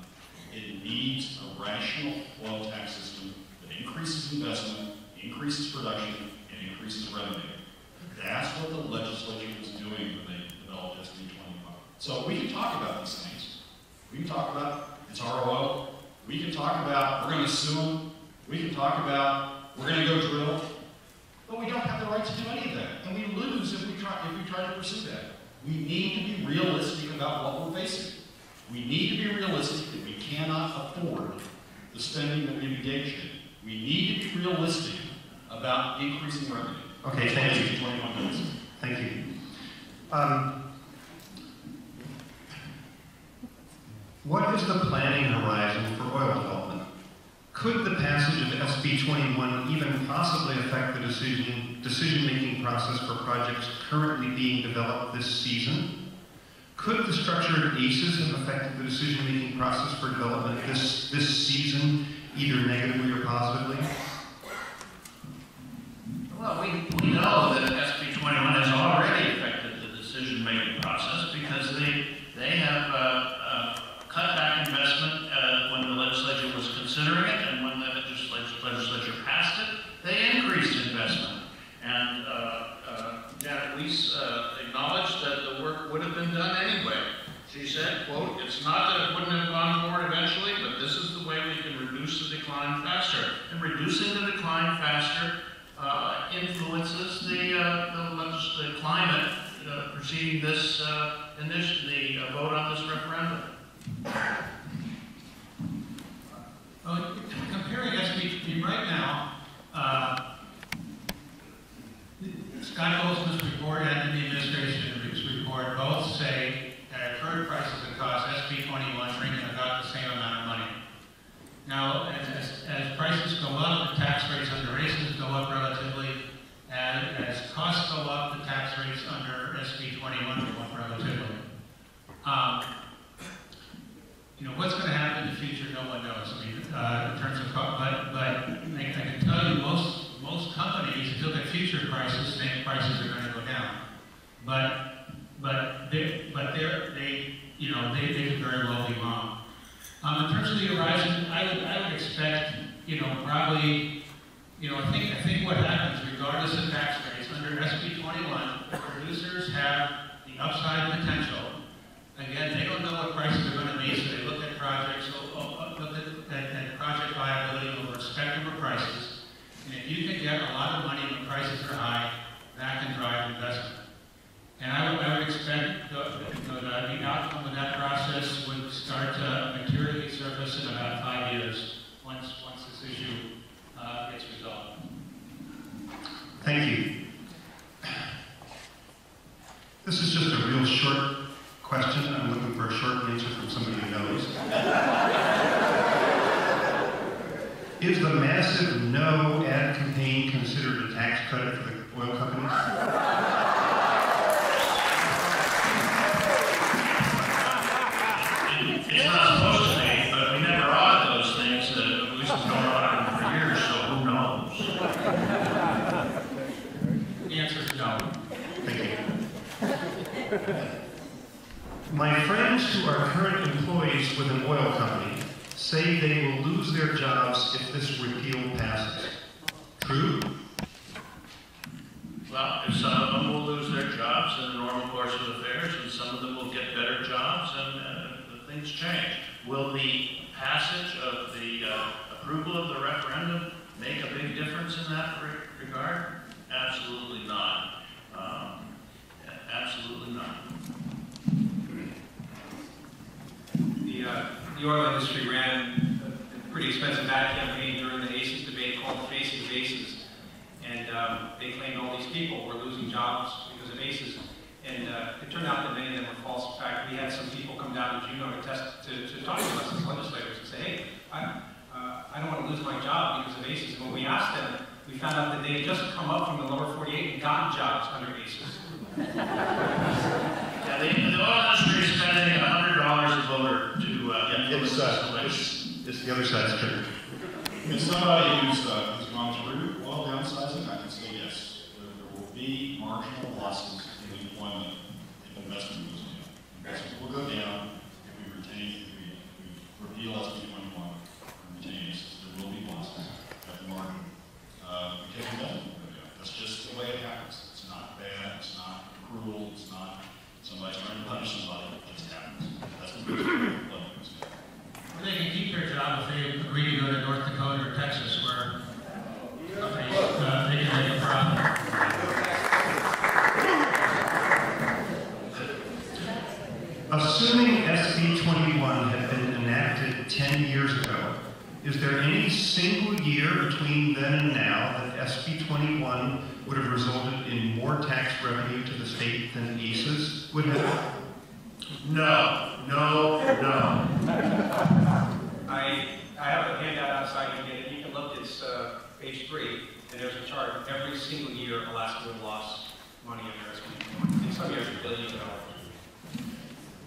It needs a rational oil tax system that increases investment, increases production, and increases revenue. That's what the legislature was doing when they developed SB 25. So we can talk about these things. We can talk about it's our oil. We can talk about we're going to sue them. We can talk about we're going to go drill. But we don't have the right to do any of that. And we lose if we try to pursue that. We need to be realistic about what we're facing. We need to be realistic that we cannot afford the spending that we've engaged in. We need to be realistic about increasing revenue. Okay, thank you. 21 minutes. Thank you. What is the planning horizon for oil development? Could the passage of SB 21 even possibly affect the decision-making process for projects currently being developed this season? Could the structure of ACES have affected the decision-making process for development this season, either negatively or positively? Well, we know that SB 21 has already affected the decision-making process because they have cut back investment when the legislature was considering it, and when the legislature passed it, they increased investment. She said, quote, "It's not that it wouldn't have gone forward eventually, but this is the way we can reduce the decline faster." And reducing the decline faster influences the climate preceding this the vote on this referendum. Well, comparing SB right now, Scott Goldsmith's report and the administration's report both say that at current prices and costs, SB 21 brings about the same amount of money. Now, as prices go up, the tax rates under ACES go up relatively, and as costs go up, the tax rates under SB 21 go up relatively. You know, what's going to happen in the future, no one knows. I mean, in terms of cost, but I can tell you most companies, if you look at future prices, think prices are going to go down. But they could very well be wrong. In terms of the horizon, I would expect, probably, I think what happens, regardless of tax rates, under SB 21, the producers have the upside potential. Again, they don't know what prices are going to be, so they look at projects, look at project viability over a spectrum of prices. And if you can get a lot of money when prices are high, that can drive investment. And I would expect the outcome of that process would start to materially surface in about 5 years once this issue gets resolved. Thank you. This is just a real short question. I'm looking for a short answer from somebody who knows. Is the massive no ad campaign considered a tax credit for the oil companies? It's not supposed to be, but we never audit those things. At least we don't audit them for years, so who knows? The answer is no. Thank you. My friends who are current employees with an oil company say they will lose their jobs if this repeal passes. True? Well, if some of them will lose their jobs in the normal course of affairs, and some of them will get better jobs, and things change. Will the passage of the approval of the referendum make a big difference in that regard? Absolutely not. Absolutely not. The oil industry ran a pretty expensive ad campaign during the ACES debate called the Faces of ACES. And they claimed all these people were losing jobs because of ACES. And it turned out that many of them were false. In fact, we had some people come down to Juneau to talk to us as legislators and say, hey, I don't want to lose my job because of ACES. And when we asked them, we found out that they had just come up from the lower 48 and gotten jobs under ACES. Yeah, the oil industry is spending $100 a voter to influence this election. It's the other side's turn. As somebody who's gone through oil downsizing, I can say yes. There will be marginal losses in employment if investment goes down. Investment will go down if we repeal SB 21 and retain ACES. There will be losses at the margin because investment will go down. That's just the way it happens. It's not bad. It's not cruel. It's not somebody trying to punish somebody. It just happens. That's what goes down. They can keep their job if they agree to go to North Dakota or Texas, where they can make a profit. Assuming SB 21 had been enacted 10 years ago, is there any single year between then and now that SB 21 would have resulted in more tax revenue to the state than ACES would have? No. I have a handout outside. You can look. It's page 3, and there's a chart of every single year Alaska would have lost money under SB 21. In some years, $1 billion.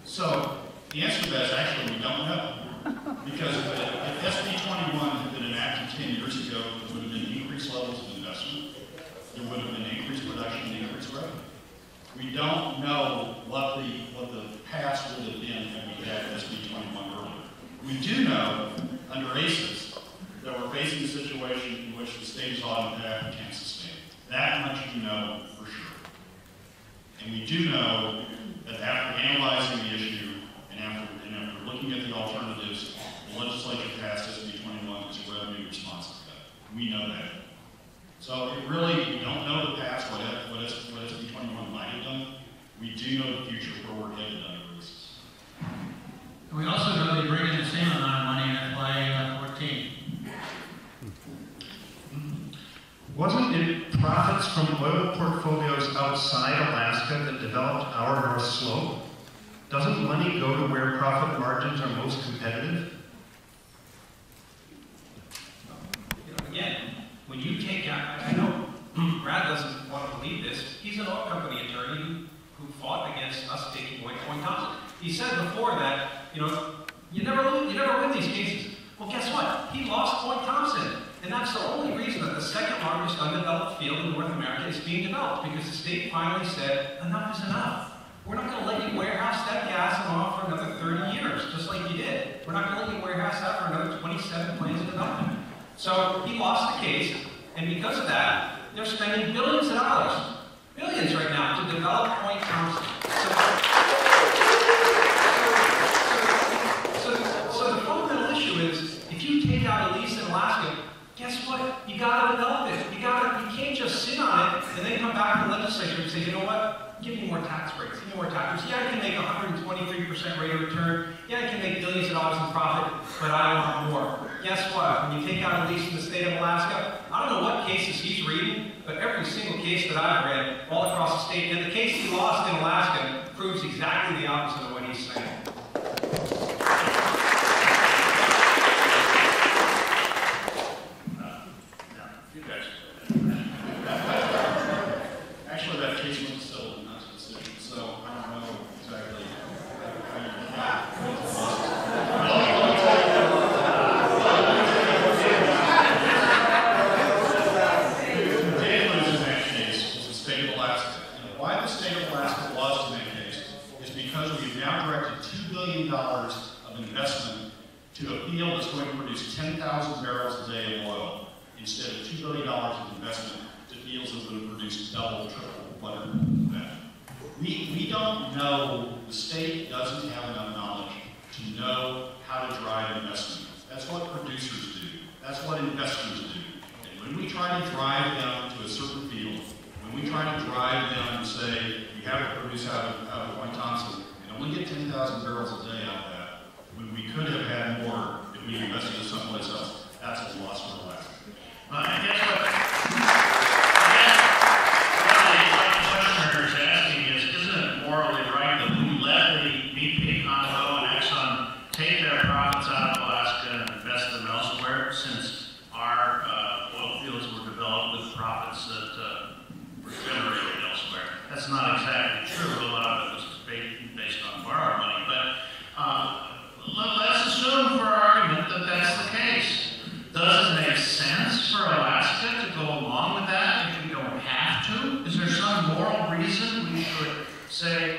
So the answer to that is actually we don't know. Because if SB 21 had been enacted 10 years ago, there would have been increased levels of investment. There would have been increased production and increased revenue. We don't know what the past would have been had we had SB 21 earlier. We do know, under ACES, that we're facing a situation in which the state is on path and can't sustain. That much we know for sure. And we do know that after analyzing the issue from oil portfolios outside Alaska that developed our North Slope? Doesn't money go to where profit margins are most competitive? Again, when you take out, I know Brad doesn't want to believe this, he's an oil company attorney who fought against us taking away Point Thompson. He said before that, you never win these cases. Well, guess what? He lost Point Thompson. And that's the only reason that the second largest undeveloped field in North America is being developed, because the state finally said, enough is enough. We're not going to let you warehouse that gas and oil for another 30 years, just like you did. We're not going to let you warehouse that for another 27 plans of development. So he lost the case, and because of that, they're spending billions of dollars, billions right now, to develop Point Thompson. So the fundamental issue is, if you take out a lease in Alaska, guess what? You gotta develop it. You can't just sit on it and then come back to the legislature and say, you know what? Give me more tax breaks, give me more tax breaks. Yeah, I can make 123% rate of return. Yeah, I can make billions of dollars in profit, but I want more. Guess what? When you take out a lease in the state of Alaska, I don't know what cases he's reading, but every single case that I've read all across the state, and the case he lost in Alaska proves exactly the opposite of what he's saying. Actually, that case was still not a decision, so I don't know exactly how you The data lose in that case was the state of Alaska. And why the state of Alaska lost in that case is because we've now directed $2 billion of investment to a field that's going to produce 10,000 barrels a day of oil, instead of $2 billion of investment to fields that would produce double, triple, whatever that. We don't know, the state doesn't have enough knowledge to know how to drive investment. That's what producers do. That's what investors do. And when we try to drive them to a certain field, when we try to drive them and say, you have to produce out of Point Thompson, and only get 10,000 barrels a day out of that, when we could have had more if we invested in someplace else, that's a loss for Alaska. I guess what the questioner is asking is, isn't it morally right that we let the BP, Conoco, and Exxon take their profits out of Alaska and invest them elsewhere, since our oil fields were developed with profits that were generated elsewhere? That's not exactly true. A lot of it was based on borrowed money, but let's assume for argument that that's the case. Does it make sense for Alaska to go along with that if we don't have to? Is there some moral reason we should say,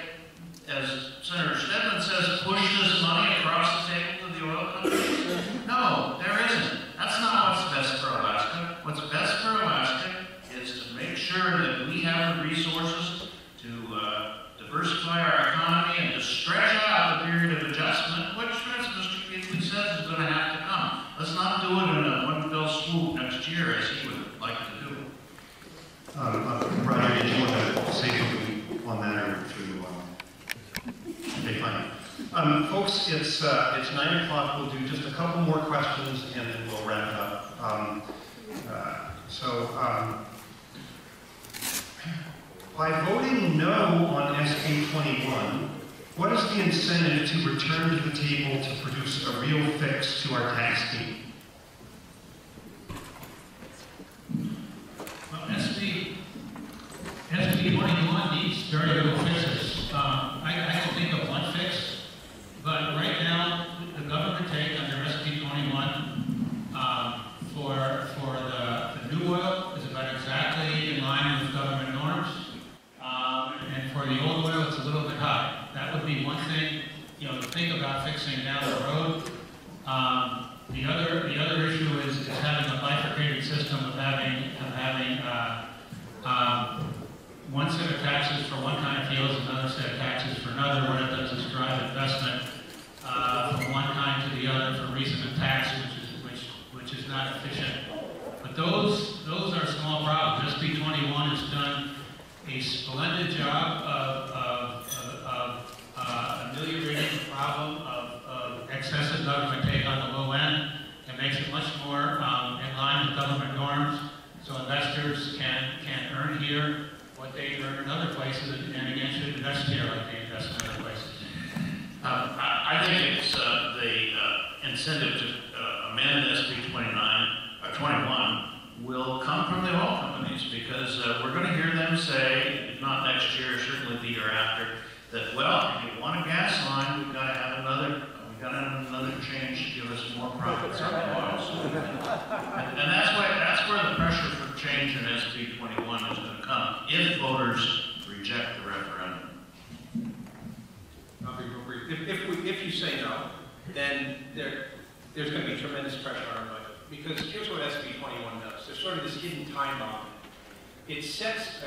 as Senator Stedman says, push this money across the table to the oil companies? No, there isn't. That's not what's best for Alaska. What's best for Alaska is to make sure that we have the resources to diversify our economy and to stretch out the period of adjustment, which, as Mr. Keithley says, is going to have to come. Let's not do it in a one fell swoop next year, as he would like to do. Roger, did you want to say something on that or to? Okay, fine. Folks, it's 9 o'clock. We'll do just a couple more questions and then we'll wrap it up. By voting no on SB 21, what is the incentive to return to the table to produce a real fix to our tax scheme? Well, SB 21 needs very little fixes. I can think of one fix, but right now, the government take under SB 21 for the new oil is about exactly in line with government norms. And for the old oil, it's a little bit high. That would be one thing, to think about fixing down the road. The other issue is having a bifurcated system of having one set of taxes for one kind of fields, another set of taxes for another. What it does is drive investment from one kind to the other for reason of tax, which is not efficient. But those are small problems. SB 21 has done a splendid job of ameliorating the problem of excessive government take on the low end. It makes it much more in line with government norms. So investors can earn here what they earn in other places, and again should invest here like they invest in other places. I think it's the incentive to amend SB 21 will come from the oil companies, because we're going to hear them say, if not next year, certainly the year after, that, well, if you want a gas line, we've got to have another change to give us more profits on the oil. And that's where the pressure for change in SB 21 is going to come, if voters reject the referendum. I'll be real brief. If you say no, then there's going to be tremendous pressure on our budget. Because here's what SB 21 does. There's sort of this hidden time bomb. It sets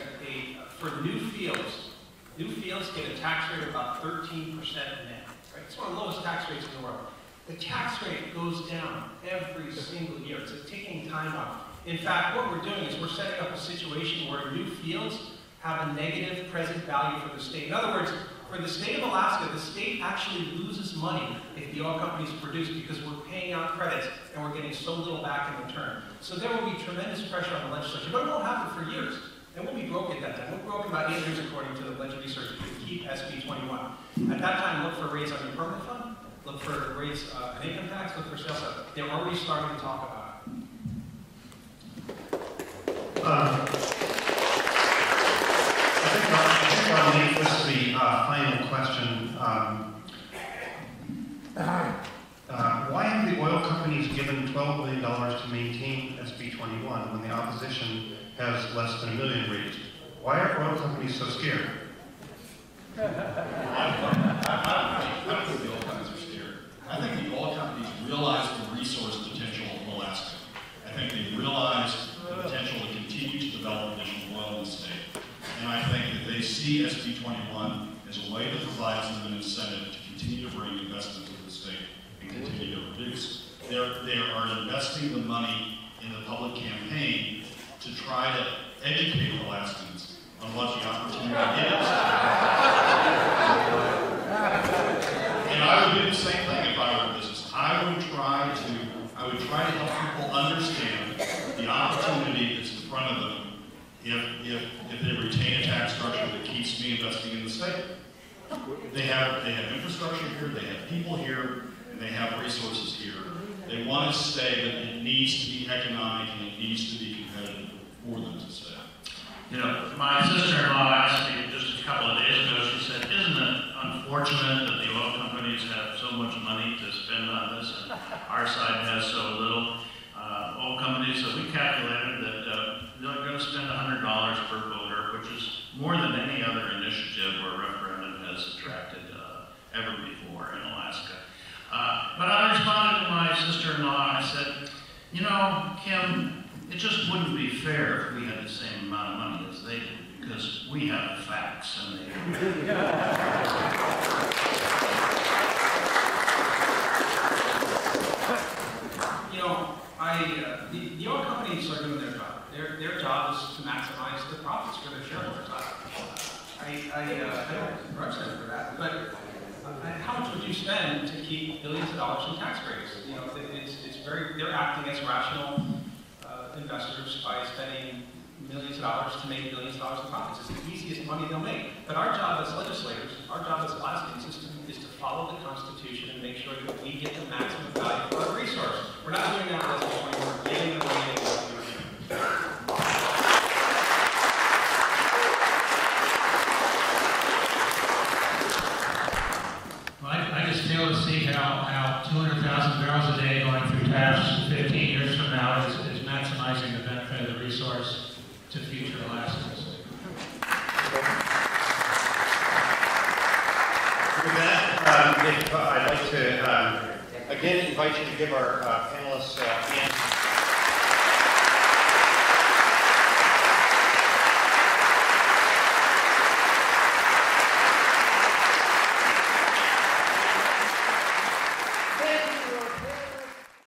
for new fields get a tax rate of about 13% net. Right? It's one of the lowest tax rates in the world. The tax rate goes down every single year. It's a ticking time bomb. In fact, what we're doing is we're setting up a situation where new fields have a negative present value for the state. In other words, for the state of Alaska, the state actually loses money if the oil companies produce, because we're paying out credits and we're getting so little back in return. So there will be tremendous pressure on the legislature, but it won't happen for years. And we'll be broke at that time. We'll be broke in about 8 years according to the budget research to keep SB 21. At that time, look for rates on your permanent fund, look for rates on income tax, look for sales tax. They're already starting to talk about it. I think I'll make this the final question. Why have the oil companies given $12 billion to maintain SB 21 when the opposition has less than $1 million raised? Why are oil companies so scared? I don't think the oil companies are scared. I think the oil companies realize the resource potential of Alaska. I think they realize the potential to continue to develop additional oil in the state. And I think that they see SB 21 as a way that provides them an incentive to continue to bring investment to the state and continue to reduce. They are investing the money in the public campaign to try to educate Alaskans on what the opportunity is. And I would do the same thing if I were in business. I would try to help people understand the opportunity that's in front of them if they retain a tax structure that keeps me investing in the state. They have infrastructure here, they have people here, and they have resources here. They want to stay, but it needs to be economic and it needs to be competitive for them to stay. You know, my sister-in-law asked me just a couple of days ago, she said, isn't it unfortunate that the oil companies have so much money to spend on this and our side has so little? Oil companies, so we calculated that they're going to spend $100 per voter, which is more than any other initiative or referendum has attracted ever before in Alaska. But I responded to my sister-in-law and I said, you know, Kim, it just wouldn't be fair if we had the same amount of money as they do, because we have the facts and they don't. You know, the oil companies are doing their job. Their job is to maximize the profits for their shareholders. I don't grudge them for that, but how much would you spend to keep billions of dollars in tax breaks? You know, they're acting as rational investors by spending millions of dollars to make billions of dollars in profits. It's the easiest money they'll make. But our job as legislators, our job as Alaskans is to follow the Constitution and make sure that we get the maximum value for our resource. We're not doing that at this point. We're giving them away. I just fail to see how 200,000 barrels a day going through taps 15 years from now is maximizing the benefit of the resource to future Alaskans. With that, I'd like to again invite you to give our panelists answers.